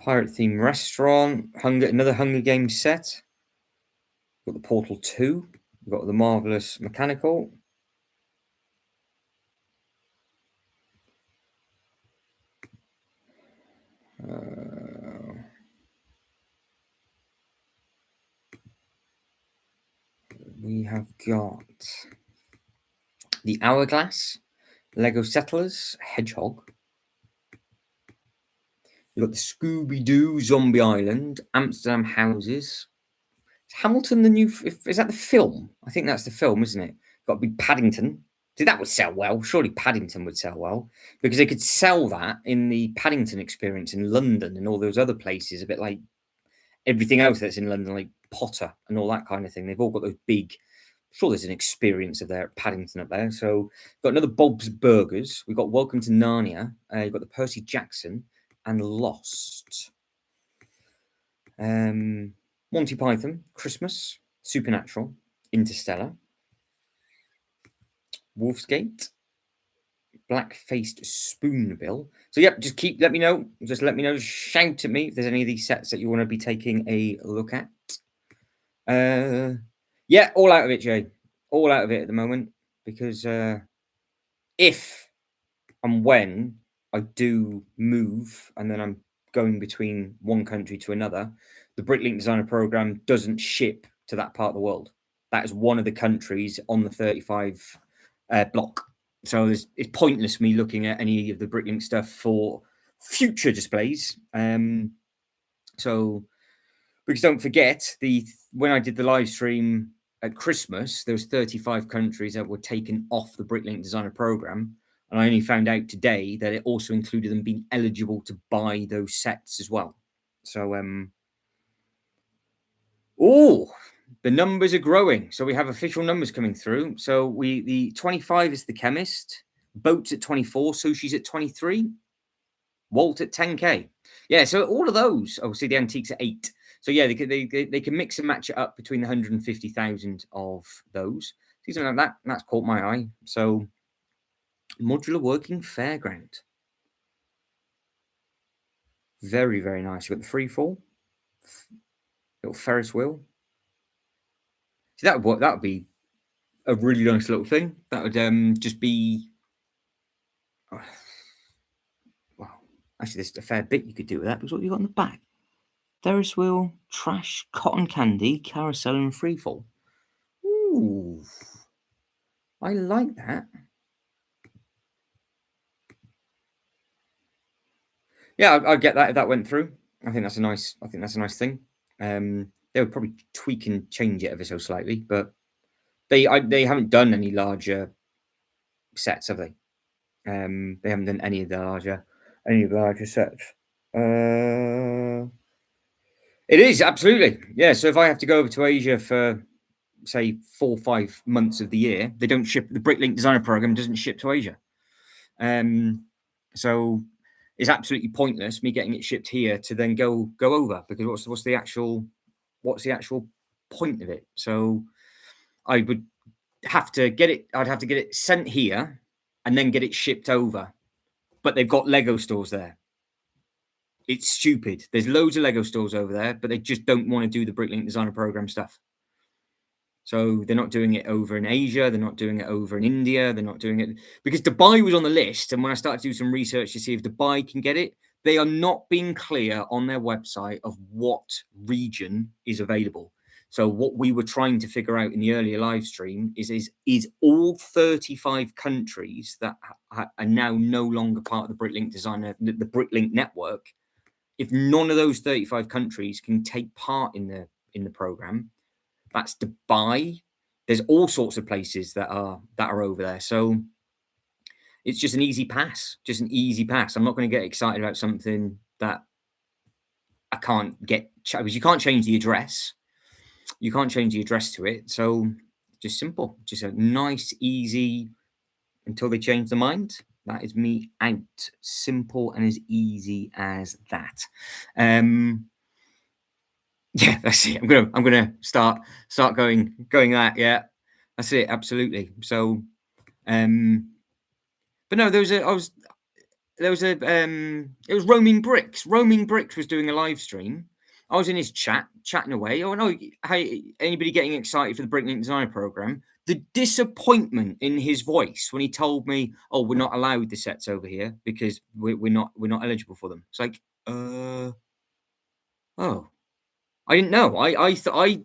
Pirate themed restaurant. Another Hunger Games set. We've got the Portal 2. We've got the Marvelous Mechanical. We have got the Hourglass, Lego Settlers, Hedgehog. We've got the Scooby-Doo Zombie Island, Amsterdam Houses. Is Hamilton the new... Is that the film? I think that's the film, isn't it? Got to be Paddington. See, that would sell well. Surely Paddington would sell well. Because they could sell that in the Paddington experience in London and all those other places, a bit like everything else that's in London, like Potter and all that kind of thing. They've all got those big... I'm sure there's an experience of there at Paddington up there. So we've got another Bob's Burgers. We've got Welcome to Narnia. You've got the Percy Jackson and Lost. Monty Python, Christmas, Supernatural, Interstellar, Wolf's Gate, Black-Faced Spoonbill. So, yep, just let me know. Just let me know. Shout at me if there's any of these sets that you want to be taking a look at. Yeah, all out of it, Jay. All out of it at the moment. Because if and when I do move and then I'm going between one country to another, the Bricklink Designer Program doesn't ship to that part of the world. That is one of the countries on the 35 block. So it's pointless me looking at any of the Bricklink stuff for future displays. So, because don't forget, when I did the live stream at Christmas, there was 35 countries that were taken off the Bricklink Designer Program. And I only found out today that it also included them being eligible to buy those sets as well. So, the numbers are growing. So we have official numbers coming through. So the 25 is the Chemist, Boats at 24, Sushi's at 23, Walt at 10K. Yeah, so all of those, obviously the Antiques at 8. So yeah, they can mix and match it up between the 150,000 of those. See something like that? That's caught my eye. So modular working fairground. Very, very nice. You've got the free fall, little Ferris wheel. See, that would be a really nice little thing. That would just be... Oh, wow. Actually, there's a fair bit you could do with that, because what have you got on the back? Ferris wheel, trash, cotton candy, carousel, and freefall. Ooh. I like that. Yeah, I'd get that if that went through. I think that's a nice thing. They would probably tweak and change it ever so slightly, but they haven't done any larger sets, have they? They haven't done any of the larger sets. It is absolutely, yeah. So if I have to go over to Asia for say 4 or 5 months of the year, they don't ship. The Bricklink Designer Program doesn't ship to Asia. So it's absolutely pointless me getting it shipped here to then go over, because what's the actual point of it? So I would have to get it. I'd have to get it sent here and then get it shipped over. But they've got Lego stores there. It's stupid. There's loads of Lego stores over there, but they just don't want to do the Bricklink Designer Program stuff. So they're not doing it over in Asia. They're not doing it over in India. They're not doing it because Dubai was on the list. And when I started to do some research to see if Dubai can get it, they are not being clear on their website of what region is available. So what we were trying to figure out in the earlier live stream is all 35 countries that are now no longer part of the Bricklink Designer, the Bricklink network. If none of those 35 countries can take part in the program, that's Dubai. There's all sorts of places that are over there. So it's just an easy pass. I'm not going to get excited about something that I can't get, because you can't change the address. You can't change the address to it. So just simple, just a nice, easy, until they change their mind. That is me out. Simple and as easy as that. Yeah, that's it. I'm gonna start going that. Yeah, that's it. Absolutely. So, but no, there was a it was Roaming Bricks. Roaming Bricks was doing a live stream. I was in his chat, chatting away. Oh no, hey, anybody getting excited for the Bricklink Designer Program? The disappointment in his voice when he told me, "Oh, we're not allowed the sets over here because we're not eligible for them." It's like, oh, I didn't know. I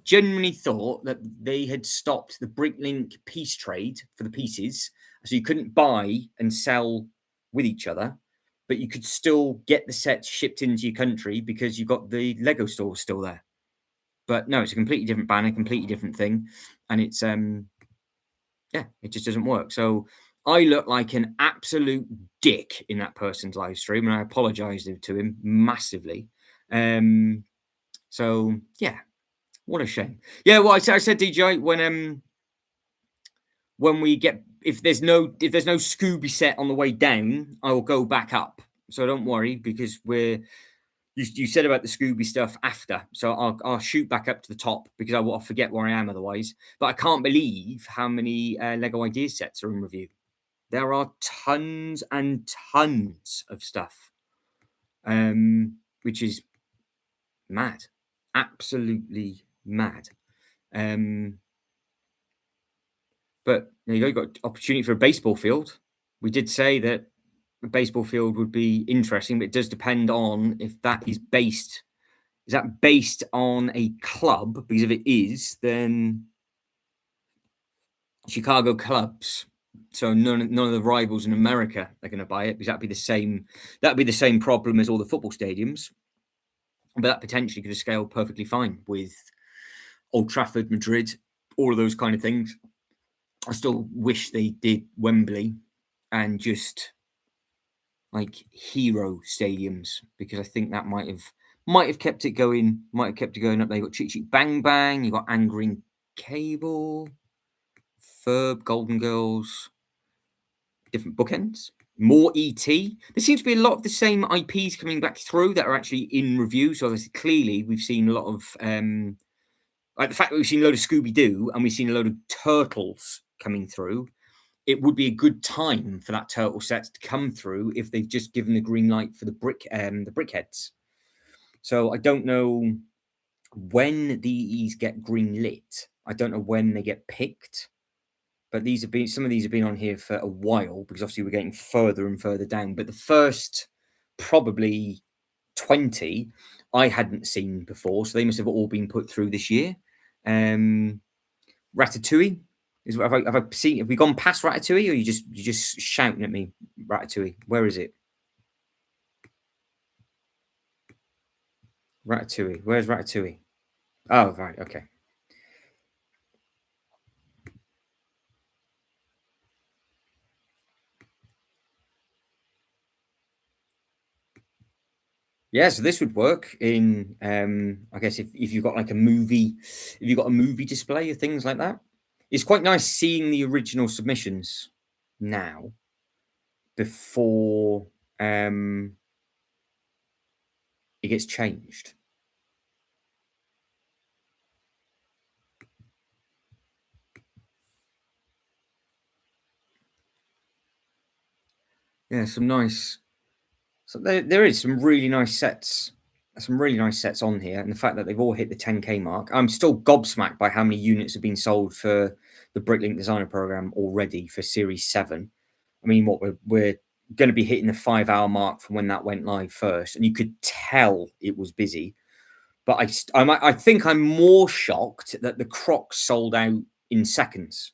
genuinely thought that they had stopped the Bricklink piece trade for the pieces, so you couldn't buy and sell with each other, but you could still get the sets shipped into your country because you got the Lego store still there. But no, it's a completely different banner, completely different thing, and it's yeah, it just doesn't work. So I look like an absolute dick in that person's live stream, and I apologized to him massively. So yeah, what a shame. Yeah, well, I said DJ when we get if there's no Scooby set on the way down, I will go back up. So don't worry because you said about the Scooby stuff after, so I'll shoot back up to the top because I'll forget where I am otherwise. But I can't believe how many Lego Ideas sets are in review. There are tons and tons of stuff, which is mad, absolutely mad. But there you go. You got opportunity for a baseball field. We did say that a baseball field would be interesting, but it does depend on if that is based. Is that based on a club? Because if it is, then Chicago clubs. So none of the rivals in America are going to buy it because that'd be the same. That'd be the same problem as all the football stadiums. But that potentially could have scaled perfectly fine with Old Trafford, Madrid, all of those kind of things. I still wish they did Wembley and just like hero stadiums because I think that might have kept it going, might have kept it going up there. You got Chick Chick Bang Bang, you got Angering Cable, Ferb, Golden Girls, different bookends. More ET. There seems to be a lot of the same IPs coming back through that are actually in review. So clearly we've seen a lot of like the fact that we've seen a load of Scooby Doo and we've seen a load of Turtles coming through. It would be a good time for that turtle set to come through if they've just given the green light for the brickheads. So I don't know when these get green lit. I don't know when they get picked. But some of these have been on here for a while because obviously we're getting further and further down. But the first probably 20 I hadn't seen before, so they must have all been put through this year. Ratatouille. Have we gone past Ratatouille, or you just shouting at me? Ratatouille, where is it? Ratatouille, where's Ratatouille? Oh, right, okay. Yeah, so this would work in I guess if you've got like a movie, if you've got a movie display or things like that. It's quite nice seeing the original submissions now before it gets changed. Yeah, some nice. So there is some really nice sets, on here, and the fact that they've all hit the 10K mark. I'm still gobsmacked by how many units have been sold for the Bricklink Designer Program already for Series 7. I mean, what we're going to be hitting the 5-hour mark from when that went live first, and you could tell it was busy. But I think I'm more shocked that the Crocs sold out in seconds.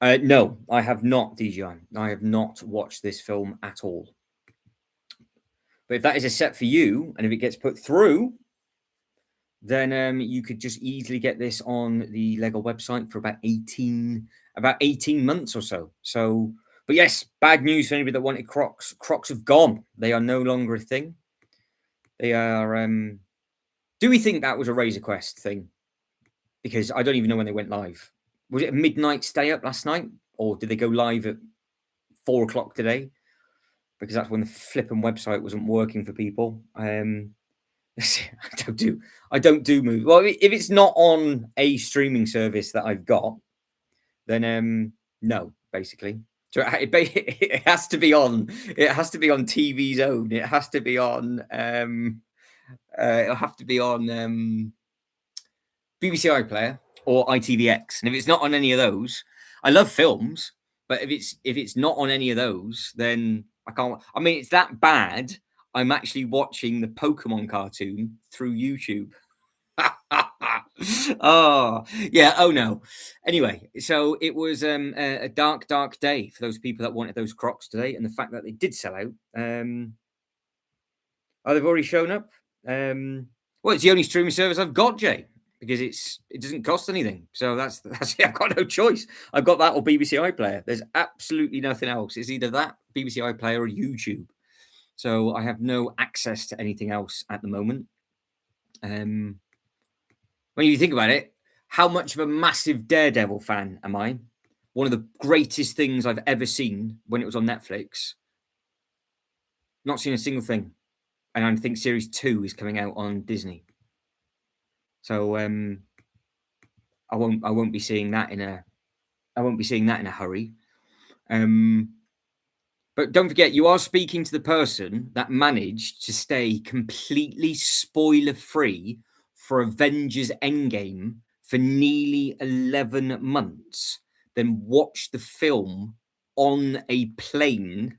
No, I have not, DJI. I have not watched this film at all. But if that is a set for you, and if it gets put through, then you could just easily get this on the Lego website for about 18 months or so. So, but yes, bad news for anybody that wanted Crocs. Crocs have gone. They are no longer a thing. They are. Do we think that was a Razor Quest thing? Because I don't even know when they went live. Was it a midnight stay up last night, or did they go live at 4 o'clock today? Because that's when the flipping website wasn't working for people. I don't do movies. Well, if it's not on a streaming service that I've got, then no, basically. So it has to be on. It has to be on TV Zone. It has to be on. It'll have to be on BBC iPlayer or ITVX. And if it's not on any of those, I love films, but if it's not on any of those, then I can't. I mean, it's that bad. I'm actually watching the Pokemon cartoon through YouTube. Oh yeah. Oh no. Anyway, so it was a dark, dark day for those people that wanted those Crocs today, and the fact that they did sell out. Oh, they've already shown up. Well, it's the only streaming service I've got, Jay, because it doesn't cost anything. So that's it. I've got no choice. I've got that or BBC iPlayer. There's absolutely nothing else. It's either that BBC iPlayer or YouTube. So I have no access to anything else at the moment. When you think about it, how much of a massive Daredevil fan am I? One of the greatest things I've ever seen when it was on Netflix. Not seen a single thing. And I think series 2 is coming out on Disney. So I won't be seeing that in a hurry. But don't forget, you are speaking to the person that managed to stay completely spoiler free for Avengers Endgame for nearly 11 months, then watch the film on a plane.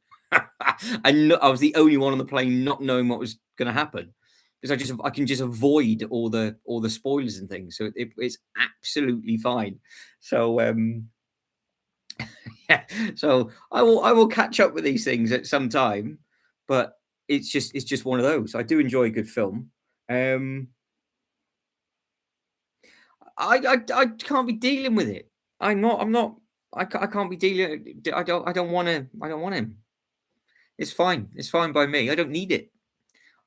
And I was the only one on the plane not knowing what was going to happen because I can just avoid all the spoilers and things, so it's absolutely fine. So yeah, so I will catch up with these things at some time, but it's just one of those. I do enjoy a good film. I can't be dealing with it. I'm not. I can't be dealing. I don't want to. I don't want him. It's fine. It's fine by me. I don't need it.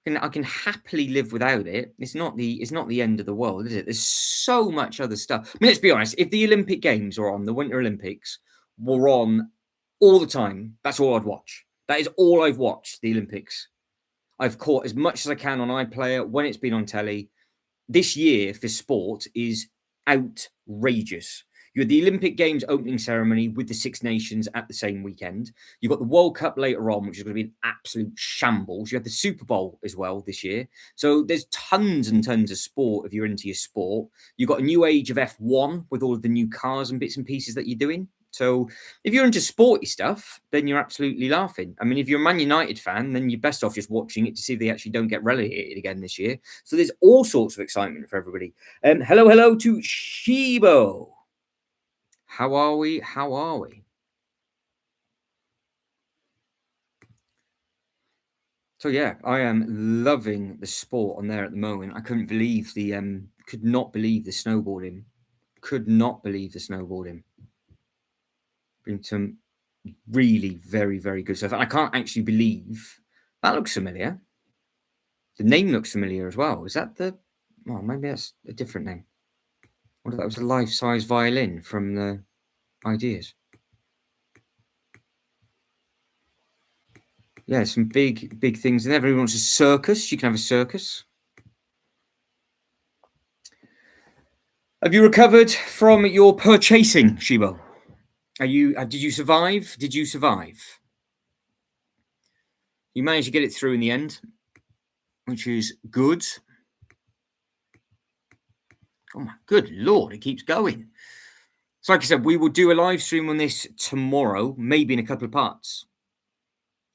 I can happily live without it. It's not the end of the world, is it? There's so much other stuff. I mean, let's be honest. If the Olympic Games are on, the Winter Olympics were on all the time, that's all I'd watch. That is all I've watched. The Olympics. I've caught as much as I can on iPlayer when it's been on telly. This year for sport is outrageous. You had the Olympic Games opening ceremony with the Six Nations at the same weekend. You've got the World Cup later on, which is going to be an absolute shambles. You had the Super Bowl as well this year. So there's tons and tons of sport if you're into your sport. You've got a new age of F1 with all of the new cars and bits and pieces that you're doing. So if you're into sporty stuff, then you're absolutely laughing. I mean, if you're a Man United fan, then you're best off just watching it to see if they actually don't get relegated again this year. So there's all sorts of excitement for everybody. Hello to Shibo. How are we? How are we? So yeah, I am loving the sport on there at the moment. I could not believe the snowboarding. Could not believe the snowboarding. Been some really very, very good stuff. And I can't actually believe that looks familiar. The name looks familiar as well. Is that the? Oh, maybe that's a different name. What if that was a life-size violin from the Ideas? Yeah, some big, big things. And everyone wants a circus. You can have a circus. Have you recovered from your purchasing, Shibo? Did you survive? Did you survive? You managed to get it through in the end, which is good. Oh my good lord, it keeps going. So, like I said, we will do a live stream on this tomorrow, maybe in a couple of parts.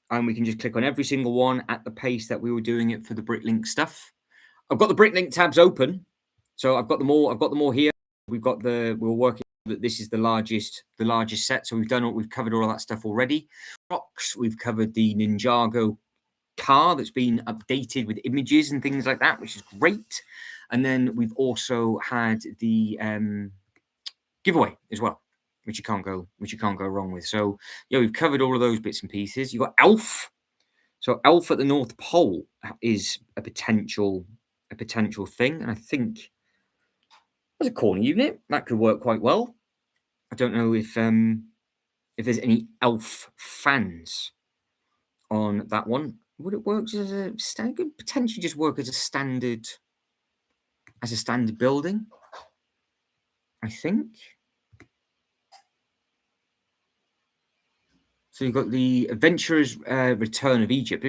And we can just click on every single one at the pace that we were doing it for the Bricklink stuff. I've got the Bricklink tabs open. So I've got them all here. We're working that this is the largest set. So we've covered all of that stuff already. Rocks, we've covered the Ninjago car that's been updated with images and things like that, which is great. And then we've also had the giveaway as well, which you can't go wrong with. So yeah, we've covered all of those bits and pieces. You've got Elf. So Elf at the North Pole is a potential thing, and I think there's a corner unit that could work quite well. I don't know if there's any Elf fans on that one. Would it work as a standard? Could potentially just work as a standard building, I think. So you've got the Adventurer's Return of Egypt.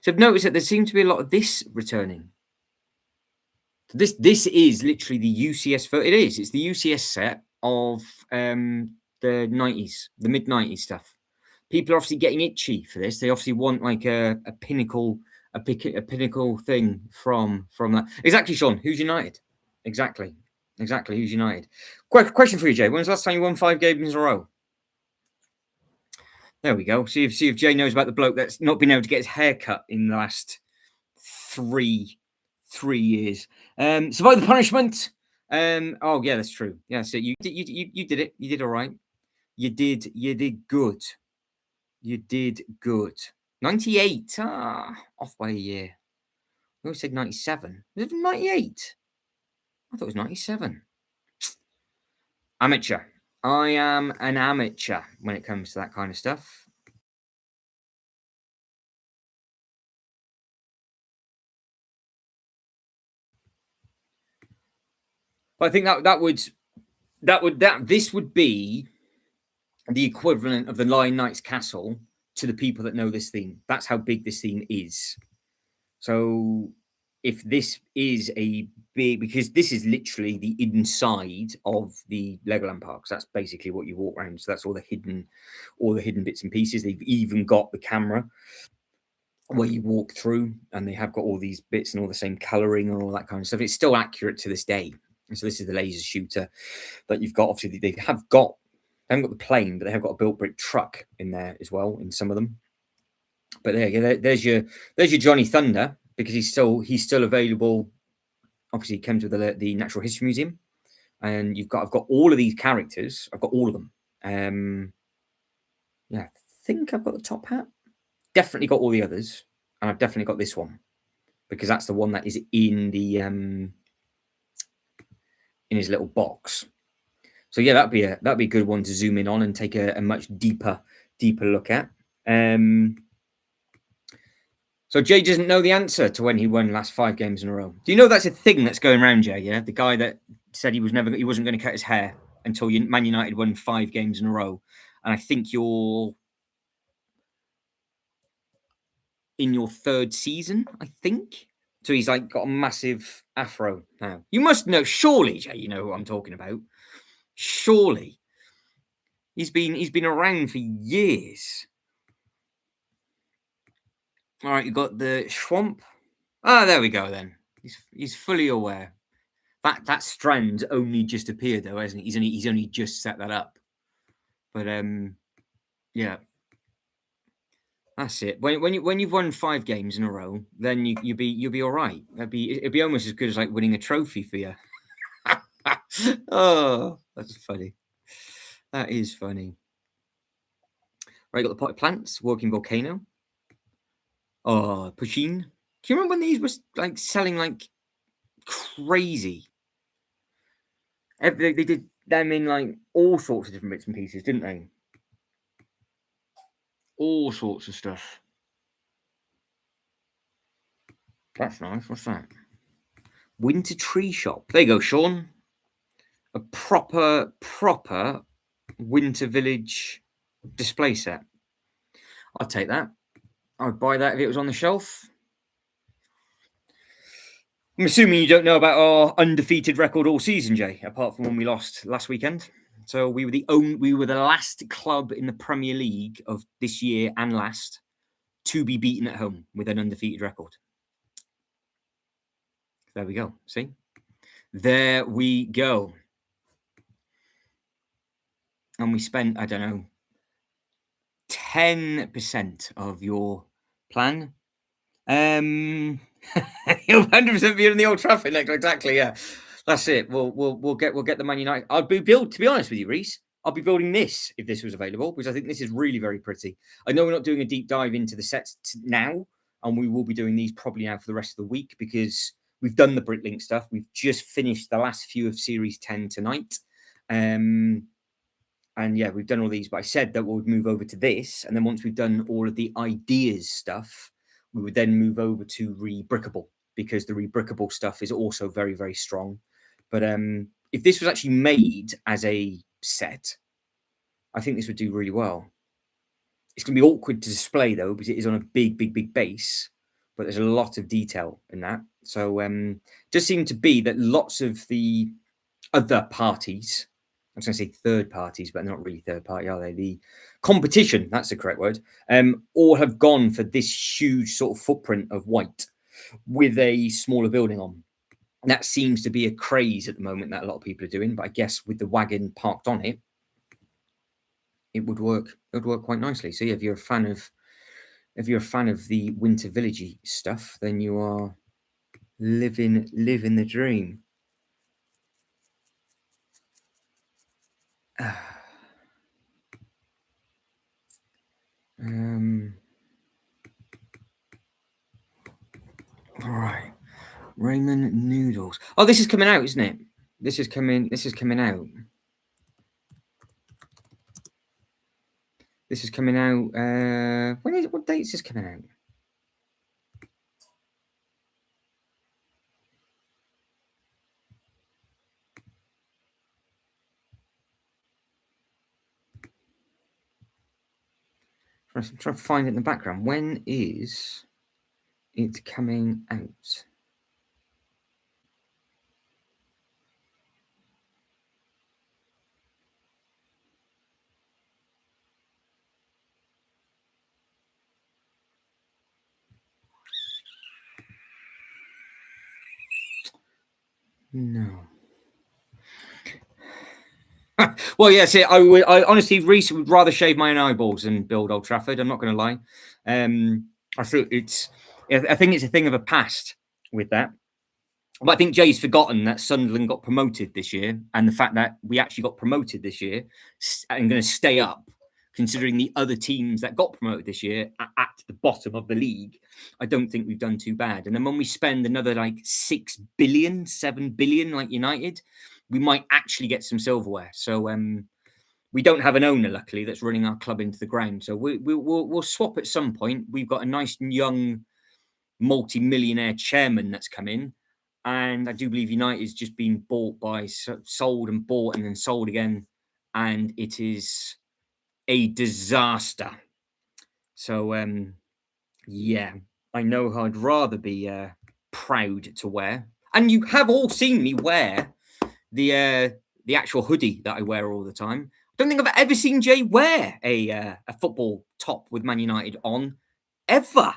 So I've noticed that there seems to be a lot of this returning. So this is literally the UCS. It is. It's the UCS set of the 90s, the mid 90s stuff. People are obviously getting itchy for this. They obviously want like a pinnacle, a pinnacle thing from that. Exactly, Sean. Who's United? Exactly. Who's United? Question for you, Jay. When was the last time you won 5 games in a row? There we go. See if Jay knows about the bloke that's not been able to get his hair cut in the last three years. Survive the punishment. Oh yeah, that's true. Yeah, so you did it. You did all right. You did good. You did good. 98. Off by a year. We always said 97. Was it 98? I thought it was 97. Amateur. I am an amateur when it comes to that kind of stuff. But I think this would be the equivalent of the Lion Knight's Castle to the people that know this theme. That's how big this theme is. So if this is a big, because this is literally the inside of the Legoland parks. That's basically what you walk around. So that's all the hidden bits and pieces. They've even got the camera where you walk through, and they have got all these bits and all the same colouring and all that kind of stuff. It's still accurate to this day. And so this is the laser shooter that you've got. Obviously, they haven't got the plane, but they have got a built brick truck in there as well in some of them. But there's your Johnny Thunder, because he's still available. Obviously, he comes with the Natural History Museum, and I've got all of these characters. I've got all of them. Yeah, I think I've got the top hat. Definitely got all the others, and I've definitely got this one because that's the one that is in the in his little box. So yeah, that'd be a good one to zoom in on and take a much deeper look at. So Jay doesn't know the answer to when he won the last 5 games in a row. Do you know that's a thing that's going around, Jay? Yeah, the guy that said he wasn't going to cut his hair until Man United won 5 games in a row, and I think you're in your 3rd season, I think. So he's like got a massive afro now. You must know, surely, Jay. You know who I'm talking about. Surely, he's been around for years. All right, you got the Schwamp. There we go. Then he's fully aware. That strand only just appeared though, hasn't it? He's only just set that up. But yeah, that's it. When you've won 5 games in a row, then you'll be all right. It'd be almost as good as like winning a trophy for you. Oh, that's funny. That is funny. Right, got the potted plants, working volcano. Oh, Pusheen. Do you remember when these were like selling like crazy? They did them in like all sorts of different bits and pieces, didn't they? All sorts of stuff. That's nice. What's that? Winter Tree Shop. There you go, Sean. A proper Winter Village display set. I'd take that. I would buy that if it was on the shelf. I'm assuming you don't know about our undefeated record all season, Jay, apart from when we lost last weekend. So we were the last club in the Premier League of this year and last to be beaten at home with an undefeated record. There we go. See? There we go. And we spent, I don't know, 10% of your plan. You'll 100% be in the Old Trafford next. Exactly, yeah. That's it. We'll get the Man United. To be honest with you, Reese, I'll be building this if this was available, because I think this is really very pretty. I know we're not doing a deep dive into the sets now, and we will be doing these probably now for the rest of the week because we've done the Bricklink stuff. We've just finished the last few of Series 10 tonight. And yeah, we've done all these, but I said that we'll move over to this. And then once we've done all of the ideas stuff, we would then move over to Rebrickable, because the Rebrickable stuff is also very, very strong. But if this was actually made as a set, I think this would do really well. It's going to be awkward to display though because it is on a big base, but there's a lot of detail in that. So just seemed to be that lots of the other parties, I was going to say third parties, but they're not really third party, are they? The competition, that's the correct word, all have gone for this huge sort of footprint of white with a smaller building on. And that seems to be a craze at the moment that a lot of people are doing. But I guess with the wagon parked on it, it would work. It would work quite nicely. So yeah, if you're a fan of the Winter Villagey stuff, then you are living the dream. All right, Raymond Noodles. Oh, this is coming out, isn't it? This is coming out. This is coming out. What date is this coming out? I'm trying to find it in the background. When is it coming out? No. Well, yes, I honestly, Reece would rather shave my own eyeballs than build Old Trafford. I'm not going to lie. I think it's a thing of a past with that. But I think Jay's forgotten that Sunderland got promoted this year, and the fact that we actually got promoted this year and going to stay up, considering the other teams that got promoted this year at the bottom of the league. I don't think we've done too bad. And then when we spend another like 6 billion, 7 billion, like United, we might actually get some silverware. So we don't have an owner, luckily, that's running our club into the ground. So we'll swap at some point. We've got a nice young multi-millionaire chairman that's come in. And I do believe United's just been sold and bought and then sold again. And it is a disaster. So, yeah, I know who I'd rather be proud to wear. And you have all seen me wear the actual hoodie that I wear all the time. I don't think I've ever seen Jay wear a football top with Man United on, ever.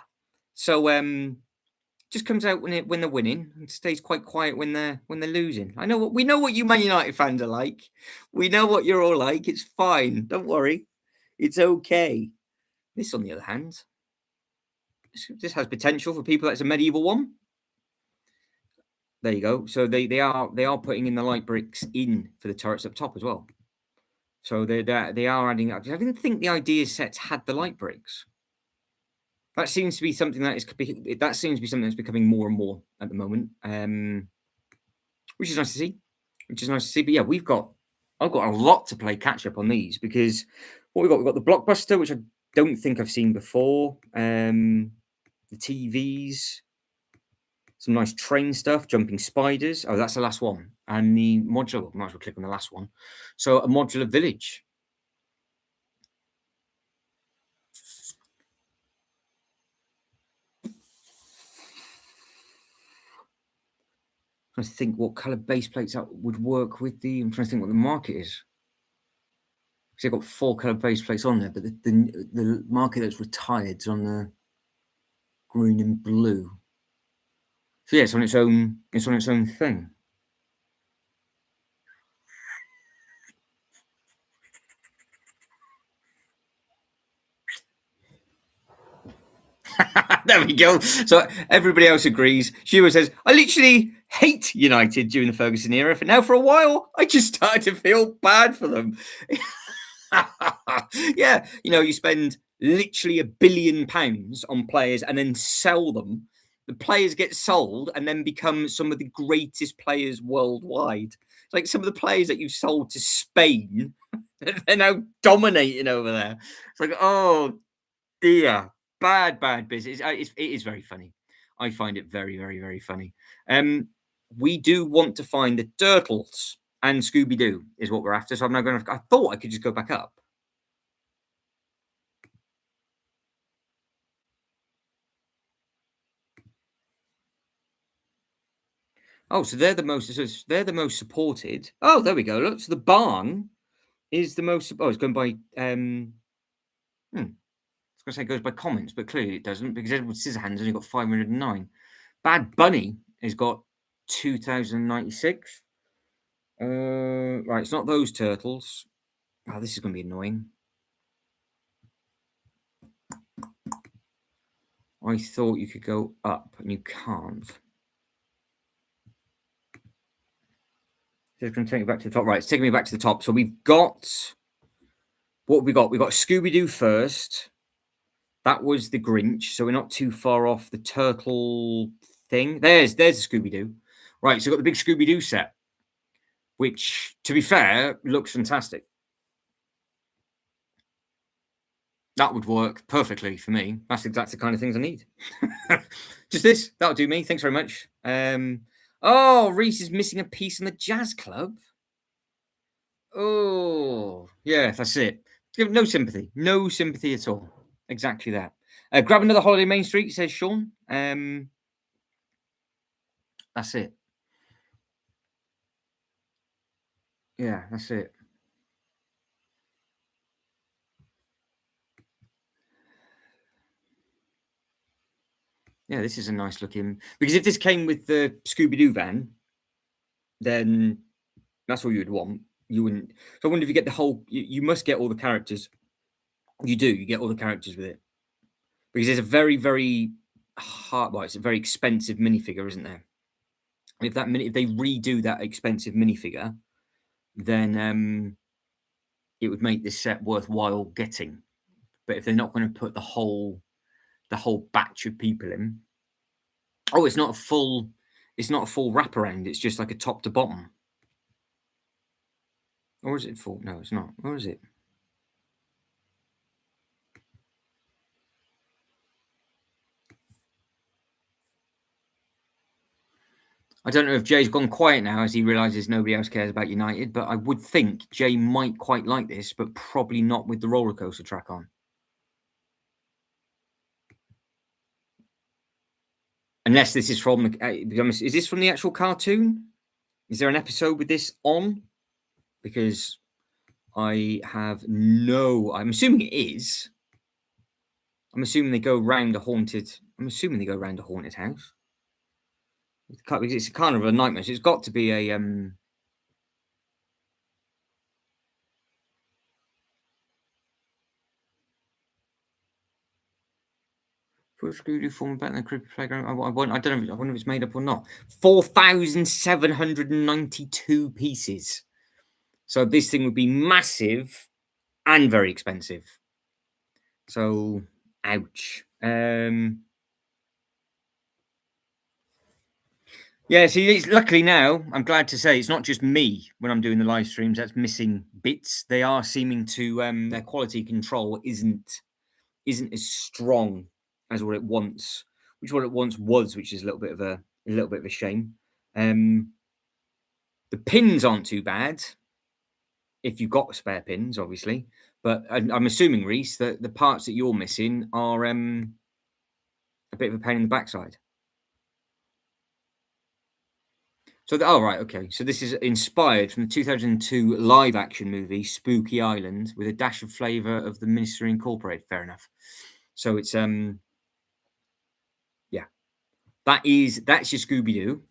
So, just comes out when they're winning and stays quite quiet when they're losing. We know what you Man United fans are like. We know what you're all like. It's fine. Don't worry. It's okay. This, on the other hand, this has potential for people. That's a medieval one. There you go. So they are putting in the light bricks in for the turrets up top as well. So they are adding up. I didn't think the idea sets had the light bricks. That seems to be something that's becoming more and more at the moment, which is nice to see. But yeah, I've got a lot to play catch up on these because we've got the blockbuster, which I don't think I've seen before. The TVs, some nice train stuff, jumping spiders. Oh, that's the last one, and the modular. Might as well click on the last one. So a modular village. I'm trying to think what colour base plates would work with the. I'm trying to think what the market is. Because they've got 4 colour base plates on there, but the market that's retired is on the green and blue. So yeah, it's on its own thing. There we go. So everybody else agrees. Shua says, I literally hate United during the Ferguson era. For now, for a while, I just started to feel bad for them. Yeah, you spend literally £1 billion on players and then sell them. The players get sold and then become some of the greatest players worldwide. It's like some of the players that you've sold to Spain, they're now dominating over there. It's like, oh dear. Bad business. It is very funny. I find it very, very, very funny. We do want to find the Turtles and Scooby Doo is what we're after. So I'm now going to. I thought I could just go back up. Oh, so they're the most. So they're the most supported. Oh, there we go. Look, so the barn is the most. Oh, it's going by. I was going to say it goes by comments, but clearly it doesn't because Edward Scissorhands only got 509. Bad Bunny has got 2096. Right, it's not those turtles. Oh, this is going to be annoying. I thought you could go up and you can't. So it's going to take me back to the top. Right, it's taking me back to the top. So we've got what have we got? We've got Scooby Doo first. That was the Grinch, so we're not too far off the turtle thing. There's the Scooby Doo. Right, so we've got the big Scooby Doo set, which, to be fair, looks fantastic. That would work perfectly for me. That's exactly the kind of things I need. Just this. That'll do me. Thanks very much. Oh, Reese is missing a piece in the jazz club. Oh, yeah, that's it. No sympathy. No sympathy at all. Exactly that. Grab another holiday Main Street, says Sean. That's it. Yeah, that's it. Yeah, this is a nice looking. Because if this came with the Scooby Doo van, then that's all you would want. You wouldn't. So I wonder if you get the whole. You must get all the characters. You do. You get all the characters with it because it's a very, very hard. Well, it's a very expensive minifigure, isn't there? If they redo that expensive minifigure, then it would make this set worthwhile getting. But if they're not going to put the whole batch of people in, oh, it's not a full wraparound. It's just like a top to bottom. Or is it full? No, it's not. Or is it? I don't know if Jay's gone quiet now as he realizes nobody else cares about United, but I would think Jay might quite like this, but probably not with the roller coaster track on. Unless this is from is this from the actual cartoon? Is there an episode with this on? Because I have no. I'm assuming it is. I'm assuming they go round a haunted. I'm assuming they go round a haunted house. It's kind of a nightmare. So it's got to be a For a Scooby form better than Creepy Playground. I don't know. I wonder if it's made up or not. 4,792 pieces. So this thing would be massive and very expensive. So, ouch. Yeah, see, luckily now, I'm glad to say it's not just me when I'm doing the live streams that's missing bits. They are seeming to their quality control isn't as strong as what it once, was, which is a little bit of a shame. The pins aren't too bad if you've got spare pins, obviously. But I'm assuming, Reese, that the parts that you're missing are a bit of a pain in the backside. So, right, okay. So this is inspired from the 2002 live-action movie Spooky Island, with a dash of flavour of the Ministry Incorporated. Fair enough. So it's yeah, that's your Scooby Doo,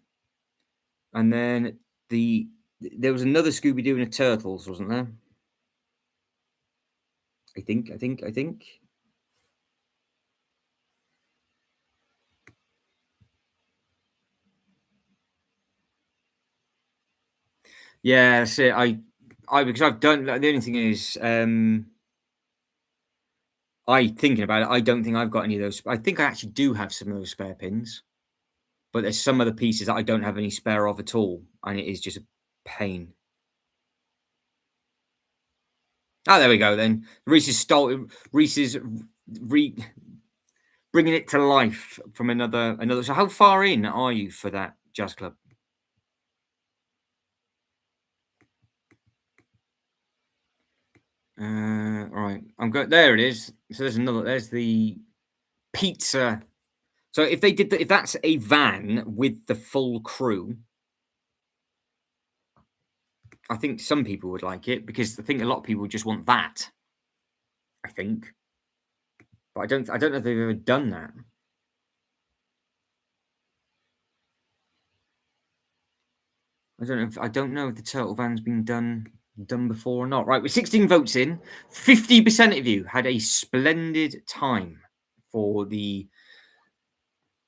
and then there was another Scooby Doo and a Turtles, wasn't there? I think. Yeah, that's it. I because I've done. The only thing is, I thinking about it. I don't think I've got any of those. I think I actually do have some of those spare pins, but there's some of the pieces that I don't have any spare of at all, and it is just a pain. Oh, there we go. Then Reese is bringing it to life from another. So, how far in are you for that jazz club? Right, I'm good. There it is. So there's another. There's the pizza. So if they did if that's a van with the full crew, I think some people would like it because I think a lot of people just want that. I think, but I don't know if they've ever done that. I don't know if the turtle van's been done before or not. Right, with 16 votes in, 50% of you had a splendid time for the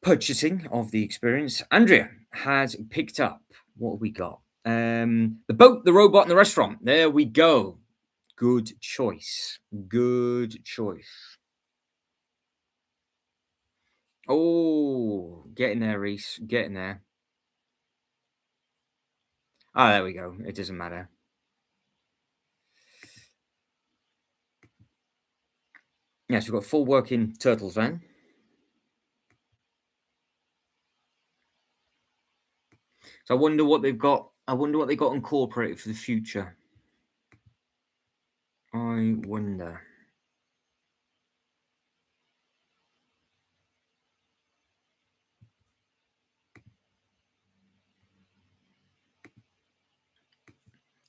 purchasing of the experience. Andrea has picked up, what have we got? The boat, the robot, and the restaurant. There we go. Good choice. Good choice. Oh, getting there, Reese. Getting there. Ah, there we go. It doesn't matter. Yes, we've got full working turtles van. So I wonder what they've got. I wonder what they got incorporated for the future. I wonder.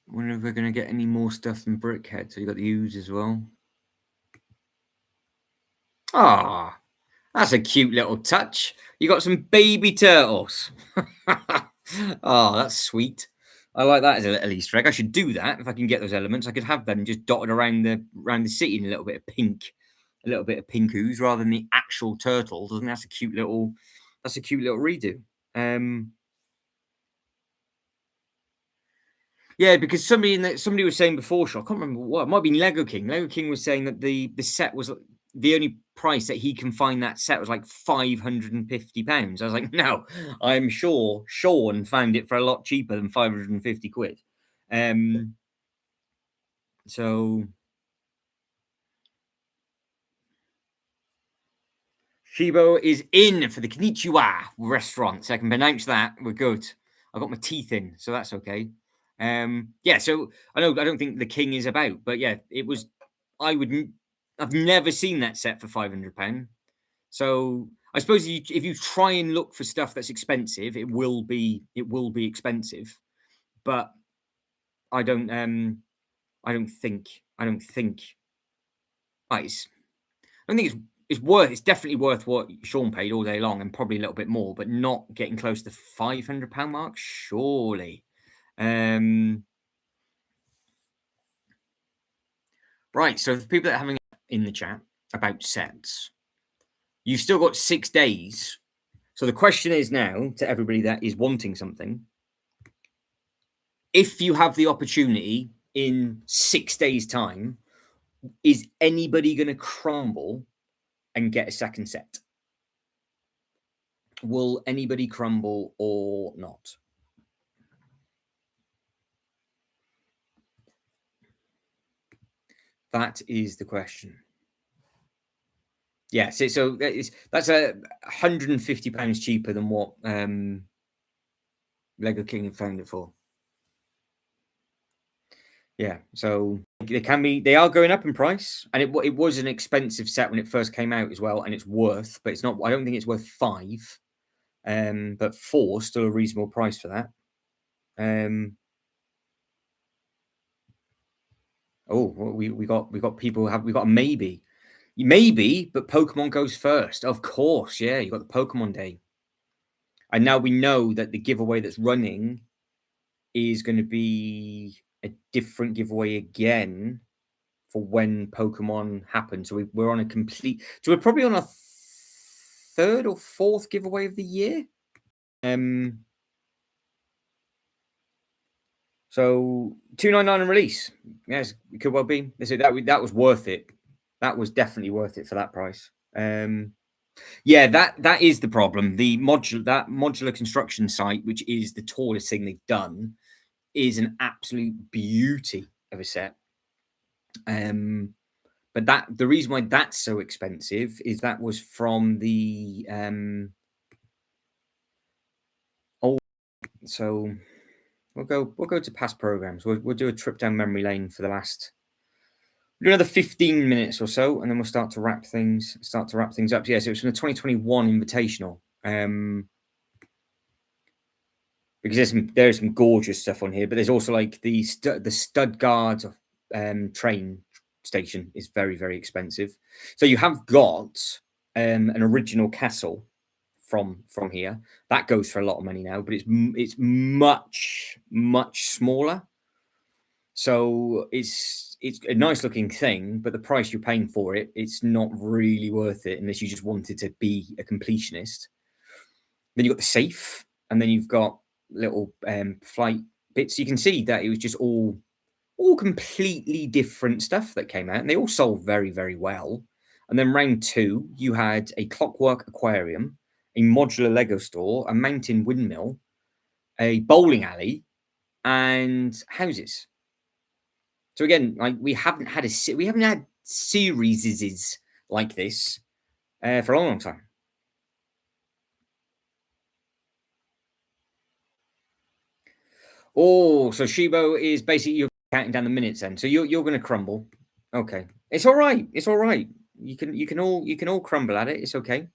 I wonder if we're going to get any more stuff than Brickhead. So you got the Ooze as well. Ah, that's a cute little touch. You got some baby turtles. Oh, that's sweet. I like that as a little Easter egg. I should do that if I can get those elements. I could have them just dotted around the city in a little bit of pink, ooze rather than the actual turtle. Doesn't that's a cute little redo. Yeah, because somebody was saying before, I can't remember what, it might be Lego King. Lego King was saying that the set was the only price that he can find that set was like £550. I was like, no, I'm sure Sean found it for a lot cheaper than 550 quid. So Shibo is in for the Konnichiwa restaurant. So I can pronounce that. We're good. I got my teeth in, so that's okay. Yeah, so I don't think the king is about, but yeah, it was. I've never seen that set for £500. So I suppose if you try and look for stuff that's expensive, it will be expensive. But I don't I don't think I don't think it's I think it's definitely worth what Sean paid all day long and probably a little bit more, but not getting close to the £500 mark, surely. Right, so for people that are having in the chat about sets, you've still got 6 days. So the question is now to everybody that is wanting something, if you have the opportunity in 6 days' time, is anybody going to crumble and get a second set? Will anybody crumble or not? That is the question. Yes, so that's £150 cheaper than what Lego King had found it for. Yeah, so they are going up in price, and it was an expensive set when it first came out as well, and it's worth, but it's not. I don't think it's worth 5, but 4 still a reasonable price for that. We got people we got a maybe, but Pokemon goes first, of course. Yeah, you got the Pokemon Day, and now we know that the giveaway that's running is going to be a different giveaway again for when Pokemon happen. So we're on a complete. So we're probably on a 3rd or 4th giveaway of the year. So $2.99 and release. Yes, it could well be. That was worth it. That was definitely worth it for that price. Yeah, that is the problem. The modular construction site, which is the tallest thing they've done, is an absolute beauty of a set. But the reason why that's so expensive is that was from the so we'll go to past programs. We'll do a trip down memory lane for the last. We'll do another 15 minutes or so, and then we'll start to wrap things up. Yeah, so it's from the 2021 Invitational. because there's some gorgeous stuff on here, but there's also like the stud guard train station is very, very expensive. So you have got an original castle from here that goes for a lot of money now, but it's much smaller. So it's a nice looking thing, but the price you're paying for it, it's not really worth it unless you just wanted to be a completionist. Then you've got the safe, and then you've got little flight bits. You can see that it was just all completely different stuff that came out, and they all sold very, very well. And then round two, you had a clockwork aquarium, a modular Lego store, a mountain windmill, a bowling alley, and houses. So again, like we haven't had series like this for a long, long time. Oh, so Shibo is basically you're counting down the minutes then. So you're going to crumble. Okay, it's all right. It's all right. You can all crumble at it. It's okay.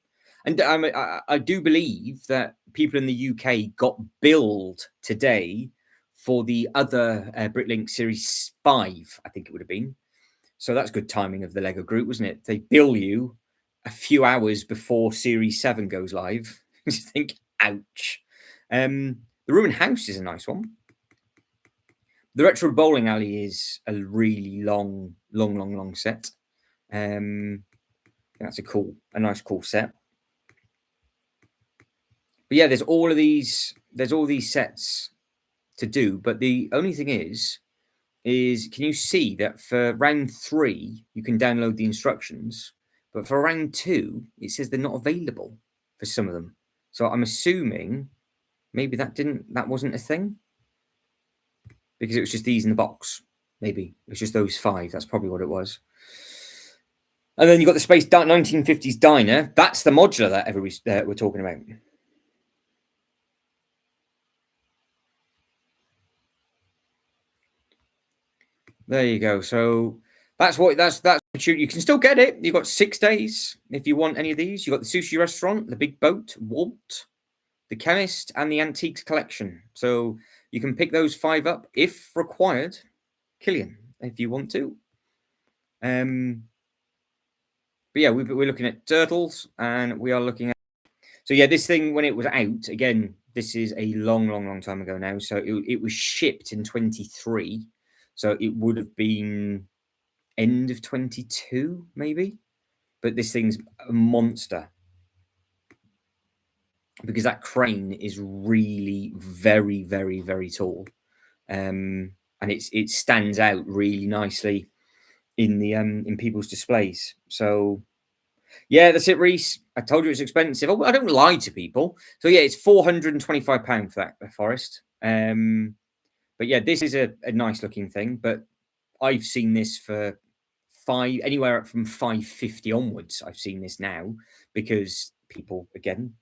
And I do believe that people in the UK got billed today for the other Bricklink Series 5, I think it would have been. So that's good timing of the Lego group, wasn't it? They bill you a few hours before Series 7 goes live. You just think, ouch. The Ruined House is a nice one. The Retro Bowling Alley is a really long set. That's a nice cool set. But yeah, there's all these sets to do. But the only thing is can you see that for round 3 you can download the instructions, but for round 2 it says they're not available for some of them. So I'm assuming maybe that wasn't a thing, because it was just these in the box. Maybe it's just those 5. That's probably what it was. And then you got the Space 1950s Diner. That's the modular that we're talking about. There you go. So that's you can still get it. You've got 6 days if you want any of these. You've got the sushi restaurant, the big boat, Walt, the chemist, and the antiques collection. So you can pick those 5 up if required, Killian, if you want to. But yeah, we're looking at turtles, and we are looking at. So yeah, this thing when it was out again. This is a long time ago now. So it was shipped in 23. So it would have been end of 22 maybe, but this thing's a monster because that crane is really very, very, very tall, and it stands out really nicely in the in people's displays. So yeah, that's it, Reese. I told you it's expensive. I don't lie to people. So yeah, it's £425 for that Forest. But yeah, this is a nice looking thing, but I've seen this for anywhere from 550 onwards. I've seen this now because people again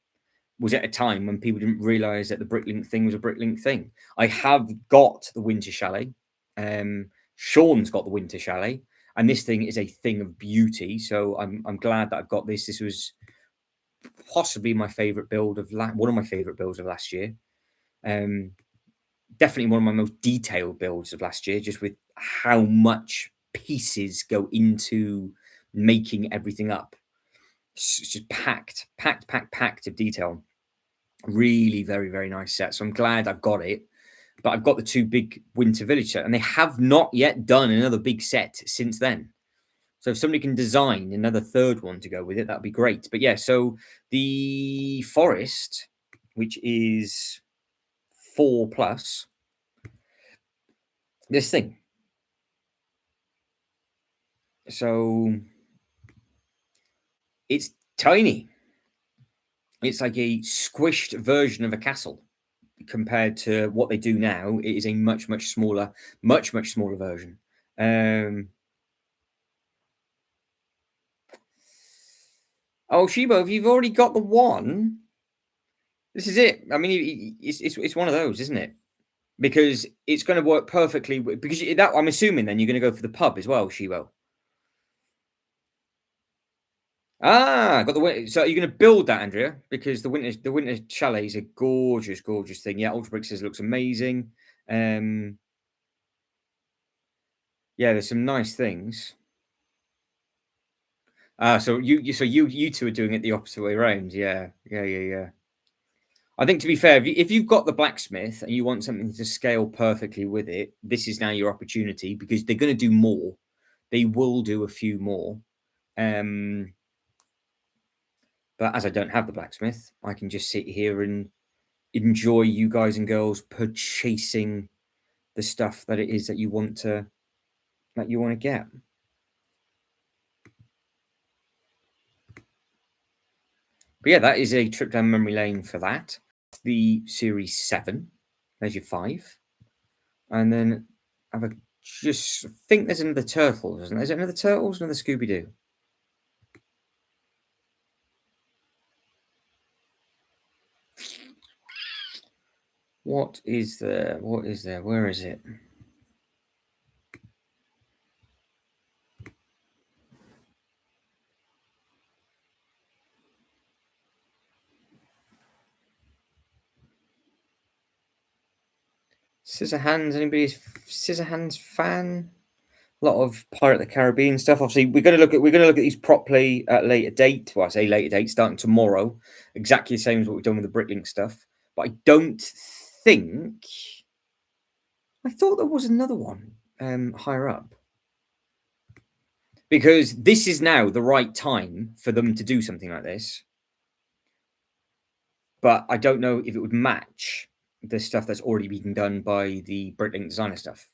was at a time when people didn't realize that the Bricklink thing was a Bricklink thing. I have got the Winter Chalet. Sean's got the Winter Chalet, and this thing is a thing of beauty. So I'm glad that I've got this. This was possibly my favorite build of one of my favorite builds of last year. Definitely one of my most detailed builds of last year, just with how much pieces go into making everything up. It's just packed of detail. Really very, very nice set. So I'm glad I've got it. But I've got the 2 big Winter Village set, and they have not yet done another big set since then. So if somebody can design another 3rd one to go with it, that'd be great. But yeah, so the Forest, which is 4+, this thing. So it's tiny. It's like a squished version of a castle compared to what they do now. It is a much smaller version. Oh, Shibo, if you've already got the one, this is it. I mean, it's one of those, isn't it? Because it's going to work perfectly. Because I'm assuming then you're going to go for the pub as well, Shibo. Got the winter. So you're going to build that, Andrea, because the winter chalet is a gorgeous, gorgeous thing. Yeah, Ultra Brick says it looks amazing. Yeah, there's some nice things. So you two are doing it the opposite way around. Yeah, yeah, yeah, yeah. I think to be fair, if you've got the blacksmith and you want something to scale perfectly with it, this is now your opportunity because they're going to do more. They will do a few more. Um, but as I don't have the blacksmith, I can just sit here and enjoy you guys and girls purchasing the stuff that it is that you want to get. But yeah, that is a trip down memory lane for that. The series 7. There's your 5. And then have a just think there's another turtles, isn't there? Is it another turtles, another Scooby Doo? What is there? What is there? Where is it? Scissorhands? Anybody Scissorhands fan? A lot of Pirate of the Caribbean stuff. Obviously, we're gonna look at these properly at a later date. Well, I say later date, starting tomorrow. Exactly the same as what we've done with the Bricklink stuff. But I don't think I thought there was another one higher up. Because this is now the right time for them to do something like this. But I don't know if it would match the stuff that's already been done by the Bricklink designer stuff.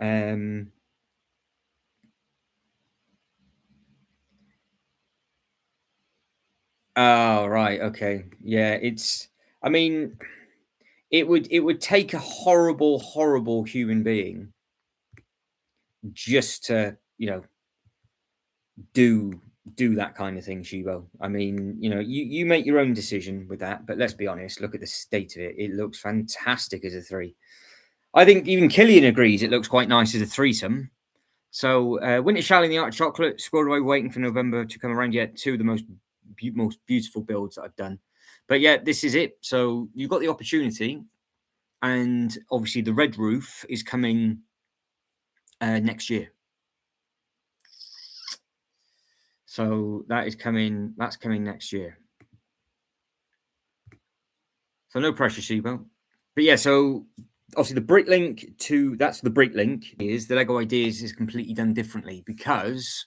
Oh, right. Okay. Yeah, it's I mean, it would take a horrible, horrible human being just to, do do that kind of thing, Shibo. I mean, you make your own decision with that, but let's be honest, look at the state of it. It looks fantastic as a 3. I think even Killian agrees it looks quite nice as a threesome. So, Winter Chalet and the Art of Chocolate, squirreled away waiting for November to come around. Yet 2 of the most beautiful builds that I've done. But yeah, this is it. So you've got the opportunity, and obviously the red roof is coming next year. So that's coming next year. So no pressure, Shibo. But yeah, so obviously the Bricklink that's the Bricklink is the Lego Ideas is completely done differently because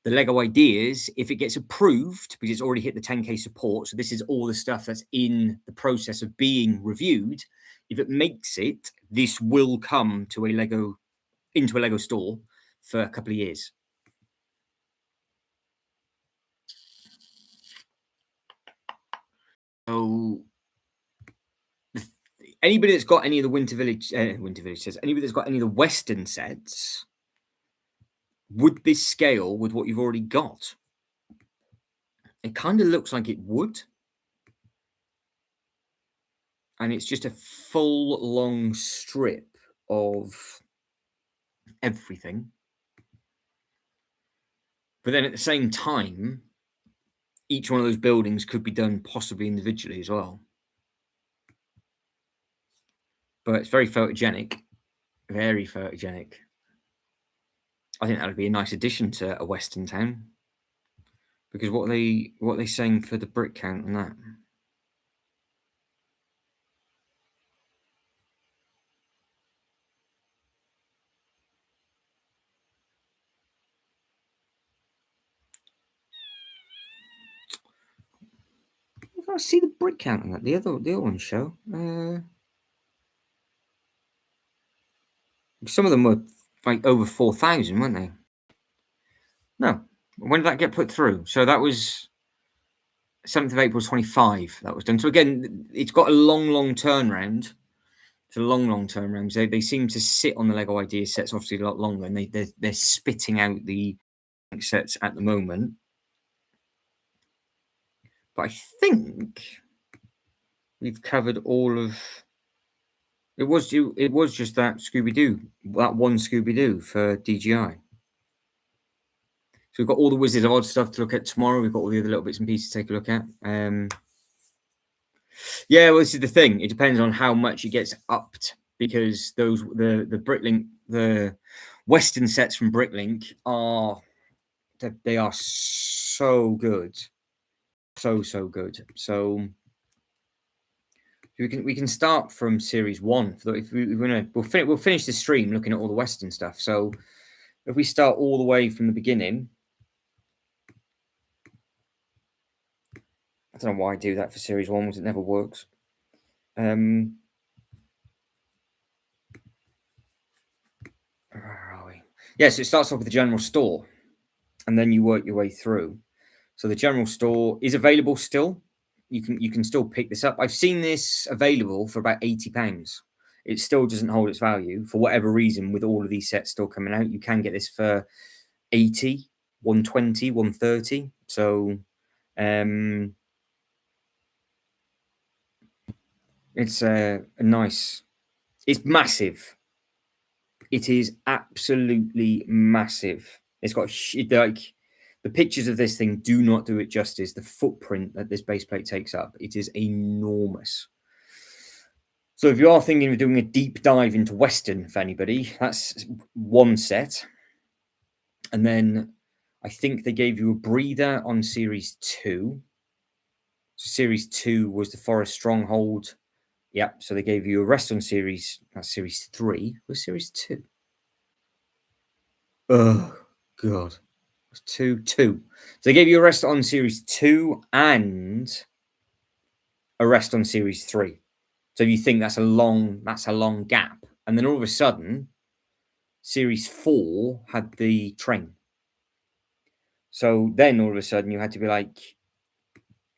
the Lego Ideas, if it gets approved, because it's already hit the 10K support, so this is all the stuff that's in the process of being reviewed. If it makes it, this will come to into a Lego store for a couple of years. So anybody that's got any of the Winter Village says anybody that's got any of the Western sets, would this scale with what you've already got? It kind of looks like it would. And it's just a full long strip of everything. But then at the same time, each one of those buildings could be done possibly individually as well. But it's very photogenic. Very photogenic. I think that would be a nice addition to a Western town. Because what are they saying for the brick count on that? I can't see the brick count on that. The other ones show. Some of them were like over 4,000, weren't they? No. When did that get put through? So that was 7th of April 25. That was done. So again, it's got a long turnaround. It's a long turnaround. They seem to sit on the Lego Idea sets obviously a lot longer, and they're spitting out the sets at the moment. But I think we've covered all of. It was just that Scooby Doo, that one Scooby Doo for DGI. we've got all the Wizard of Oz stuff to look at tomorrow. We've got all the other little bits and pieces to take a look at. Yeah, well, this is the thing. It depends on how much it gets upped, because the Bricklink, the Western sets from Bricklink are so good, so good. So we can start from series 1. If we'll finish the stream looking at all the Western stuff. So if we start all the way from the beginning, I don't know why I do that for series 1 because it never works. Where are we? Yeah, so it starts off with the general store, and then you work your way through. So the general store is available still. You can still pick this up. I've seen this available for about £80. It still doesn't hold its value for whatever reason. With all of these sets still coming out, you can get this for 80, 120, 130. So it's a nice. It's massive. It is absolutely massive. It's got like. The pictures of this thing do not do it justice. The footprint that this base plate takes up, it is enormous. So if you are thinking of doing a deep dive into Western for anybody, that's one set. And then I think they gave you a breather on Series 2. So Series 2 was the Forest Stronghold. Yep, so they gave you a rest on Series 3. Was Series 2? Oh, God. Two. So they gave you a rest on Series 2 and a rest on Series 3. So you think that's a long gap. And then all of a sudden, Series 4 had the train. So then all of a sudden you had to be like,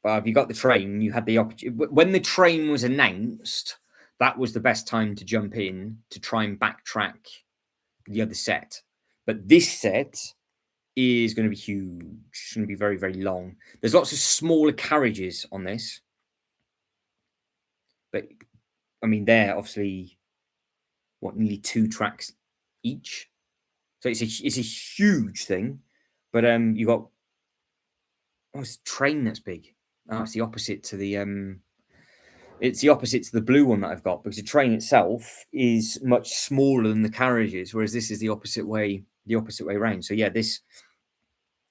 well, if you got the train, you had the opportunity. When the train was announced, that was the best time to jump in to try and backtrack the other set. But this set is going to be huge. It's going to be very, very long. There's lots of smaller carriages on this. But, I mean, they're obviously, nearly 2 tracks each. So it's a huge thing. But you got, it's a train that's big. Oh, it's the opposite to the blue one that I've got, because the train itself is much smaller than the carriages, whereas this is the opposite way around. So yeah, this,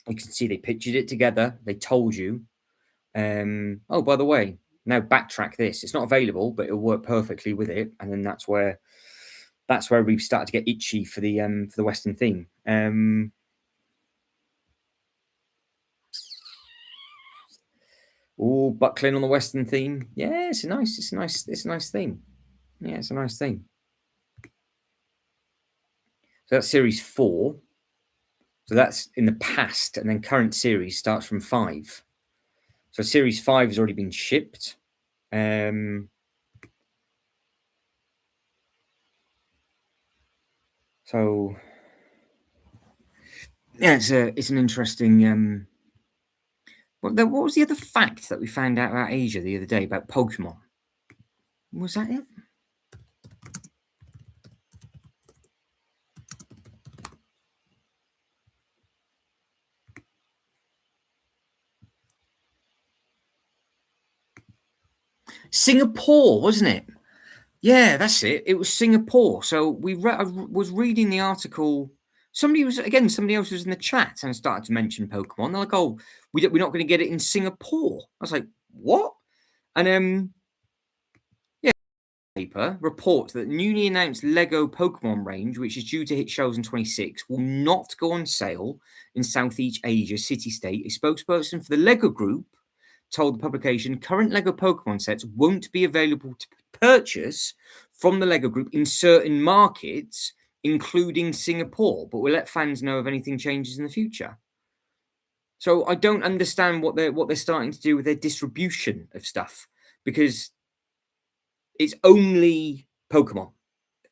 you can see they pictured it together. They told you. Oh, by the way, now backtrack this. It's not available, but it'll work perfectly with it. And then that's where we've started to get itchy for the Western theme. Oh, buckling on the Western theme. Yeah, it's a nice theme. Yeah, it's a nice theme. So that's Series 4. So that's in the past, and then current series starts from 5. So Series 5 has already been shipped. So yeah, it's an interesting. What was the other fact that we found out about Asia the other day about Pokemon? Was that it? Singapore, wasn't it? Yeah, that's it. It was Singapore. So I was reading the article. Somebody else was in the chat and started to mention Pokemon. They're like, "Oh, we're not going to get it in Singapore." I was like, "What?" And yeah, paper reports that newly announced Lego Pokemon range, which is due to hit shelves in 26, will not go on sale in Southeast Asia city-state. A spokesperson for the Lego Group told the publication current Lego Pokemon sets won't be available to purchase from the Lego Group in certain markets, including Singapore, but we'll let fans know if anything changes in the future. So I don't understand what they're starting to do with their distribution of stuff, because it's only Pokemon.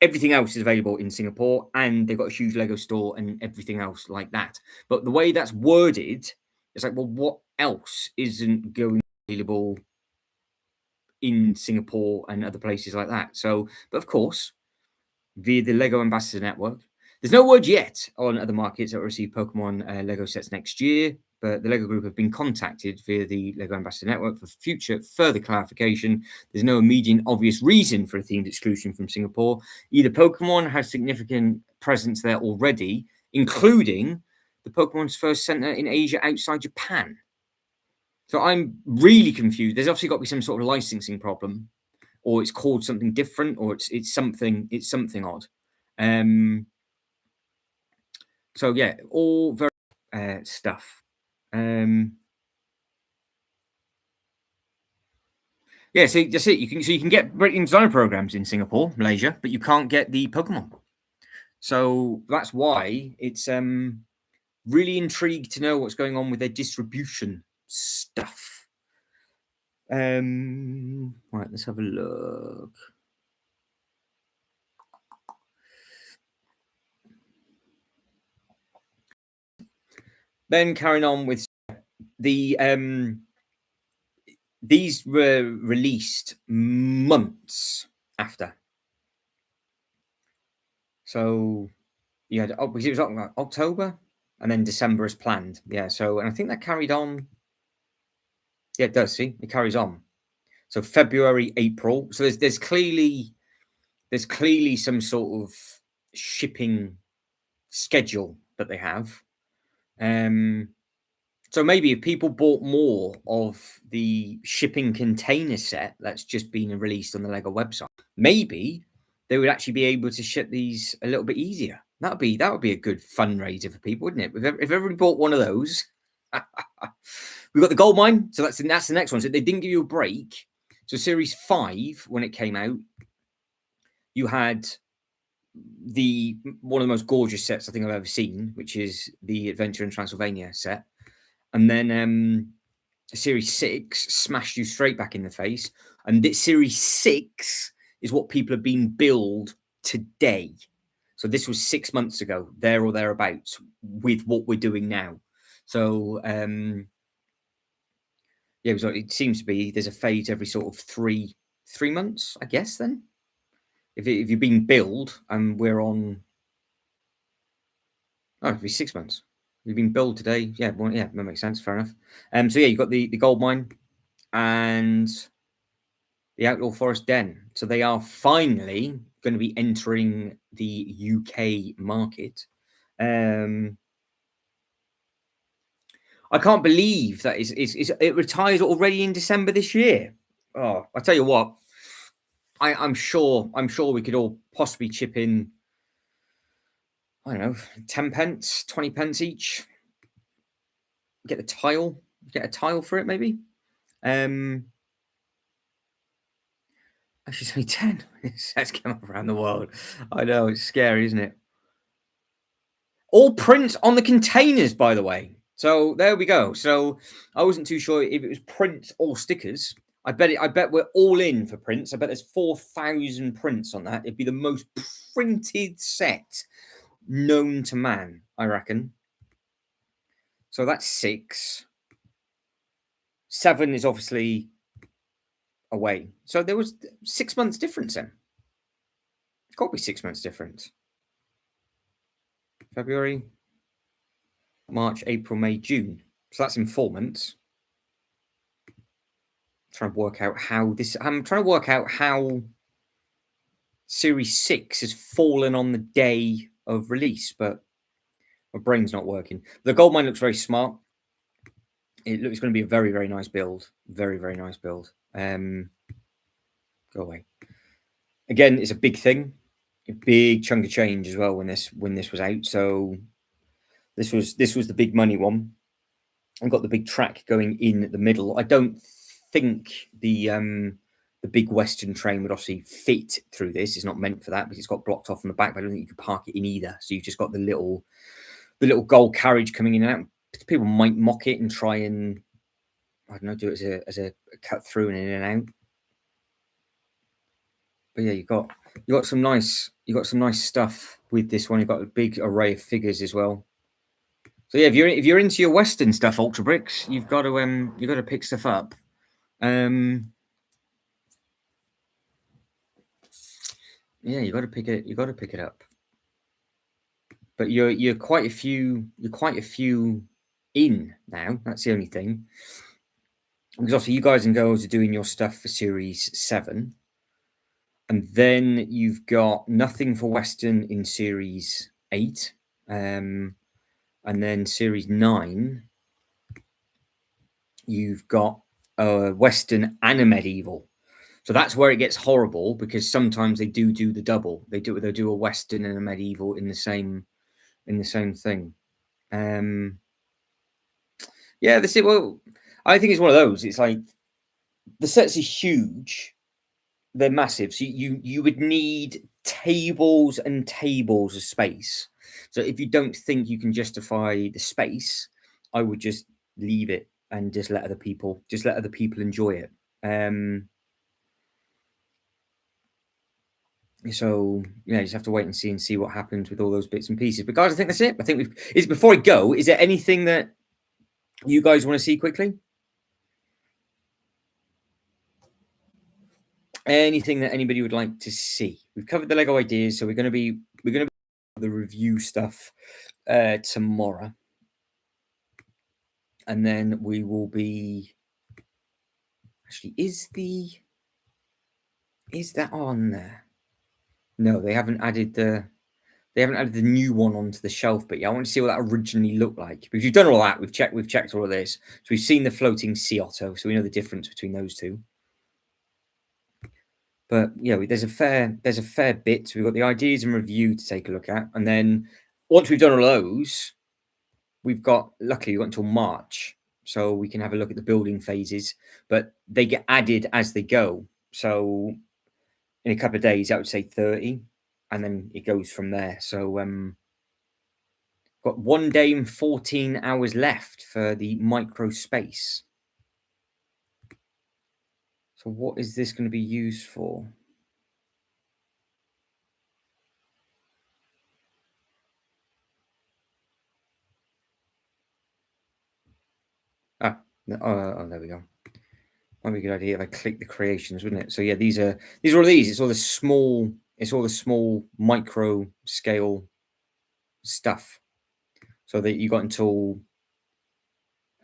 Everything else is available in Singapore, and they've got a huge Lego store and everything else like that. But the way that's worded, it's like, well, what else isn't going available in Singapore and other places like that? So, but of course, via the Lego Ambassador Network, There's no word yet on other markets that will receive Pokemon Lego sets next year, but the Lego Group have been contacted via the Lego Ambassador Network for future further clarification. There's no immediate obvious reason for a themed exclusion from Singapore. Either Pokemon has significant presence there already, including the Pokemon's first center in Asia outside Japan. So I'm really confused. There's obviously got to be some sort of licensing problem, or it's called something different, or it's something odd. So yeah, all very stuff. Yeah, so that's it. You can get Bricklink designer programs in Singapore, Malaysia, but you can't get the Pokemon. So that's why it's really intrigued to know what's going on with their distribution stuff. Right, let's have a look. Then carrying on with the these were released months after. So you had because it was October and then December as planned. Yeah. So and I think that carried on. Yeah, it does. See, it carries on. So February, April. So there's clearly some sort of shipping schedule that they have. So maybe if people bought more of the shipping container set that's just been released on the Lego website, maybe they would actually be able to ship these a little bit easier. That would be a good fundraiser for people, wouldn't it? If everybody bought one of those, we've got the gold mine. So that's the next one. So they didn't give you a break. So Series 5, when it came out, you had one of the most gorgeous sets I think I've ever seen, which is the Adventure in Transylvania set. And then Series 6 smashed you straight back in the face. And this Series 6 is what people have been billed today. So this was 6 months ago, there or thereabouts, with what we're doing now. So yeah, it seems to be there's a phase every sort of three months, I guess. Then, if you've been billed and we're on, it'd be 6 months. We've been billed today. Yeah, well, yeah, that makes sense. Fair enough. So yeah, you've got the gold mine and the Outlaw Forest Den. So they are finally going to be entering the UK market. I can't believe that it retires already in December this year. Oh, I tell you what, I'm sure we could all possibly chip in, I don't know, 10 pence, 20 pence each. Get a tile for it, maybe. Actually, it's only 10. That's come up around the world. I know, it's scary, isn't it? All print on the containers, by the way. So there we go. So I wasn't too sure if it was print or stickers. I bet we're all in for prints. I bet there's 4,000 prints on that. It'd be the most printed set known to man, I reckon. So that's 6. 7 is obviously away. So there was 6 months difference then. It's got to be 6 months difference. February, March, April, May, June. So that's in 4 months. I'm trying to work out how Series 6 has fallen on the day of release, but my brain's not working. The gold mine looks very smart. It looks going to be a very, very nice build. Very, very nice build. Go away. Again, it's a big thing. A big chunk of change as well when this was out. So this was the big money one. I've got the big track going in the middle. I don't think the big Western train would obviously fit through this. It's not meant for that because it's got blocked off on the back, but I don't think you could park it in either. So you've just got the little gold carriage coming in and out. People might mock it and try and, I don't know, do it as a cut through and in and out. But yeah, you got some nice stuff with this one. You've got a big array of figures as well. So yeah, if you're into your Western stuff, Ultra Bricks, you've got to pick stuff up. Yeah, you got to pick it up. but you're quite a few in now. That's the only thing. Because obviously you guys and girls are doing your stuff for Series 7. And then you've got nothing for Western in Series 8. And then Series 9, you've got Western and a medieval. So that's where it gets horrible, because sometimes they do the double. They'll do a Western and a medieval in the same thing. Yeah, this is, well, I think it's one of those. It's like the sets are huge. They're massive. So you would need tables and tables of space. So if you don't think you can justify the space, I would just leave it and just let other people enjoy it. So yeah, you just have to wait and see what happens with all those bits and pieces. But guys, I think that's it. I think before I go, is there anything that you guys want to see quickly? Anything that anybody would like to see? We've covered the Lego ideas, so we're going to be the review stuff tomorrow, and then we will be. Actually, is that on there? No, they haven't added the new one onto the shelf. But yeah, I want to see what that originally looked like, because we've done all that. We've checked all of this, so we've seen the floating sea otter, so we know the difference between those two. But yeah, there's a fair bit. So we've got the ideas and review to take a look at, and then once we've done all those, luckily we've got until March, so we can have a look at the building phases. But they get added as they go. So in a couple of days, I would say 30, and then it goes from there. So got 1 day and 14 hours left for the micro space. So what is this going to be used for? Oh, there we go. Might be a good idea if I click the creations, wouldn't it? So yeah, these are all of these. It's all the small micro scale stuff. So that you got until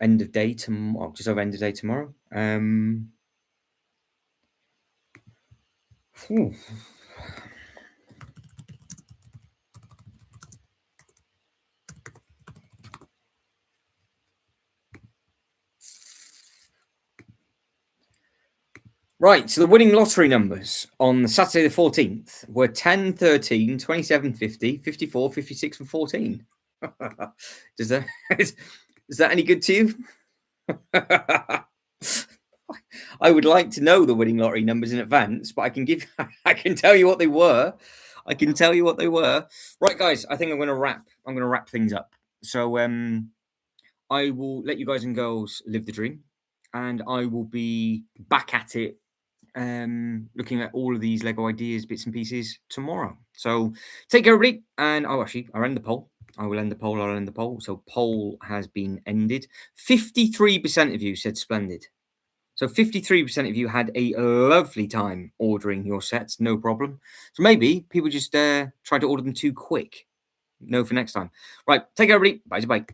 end of day tomorrow, just over end of day tomorrow. Right, so the winning lottery numbers on Saturday the 14th were 10, 13, 27, 50, 54, 56, and 14. Is that any good to you? I would like to know the winning lottery numbers in advance, but I can tell you what they were. Right, guys, I think I'm going to wrap things up. So I will let you guys and girls live the dream, and I will be back at it, looking at all of these Lego ideas, bits and pieces tomorrow. So take care, everybody. And I'll end the poll. I'll end the poll. So poll has been ended. 53% of you said splendid. So 53% of you had a lovely time ordering your sets, no problem. So maybe people just try to order them too quick. No for next time. Right, take care, everybody. Bye.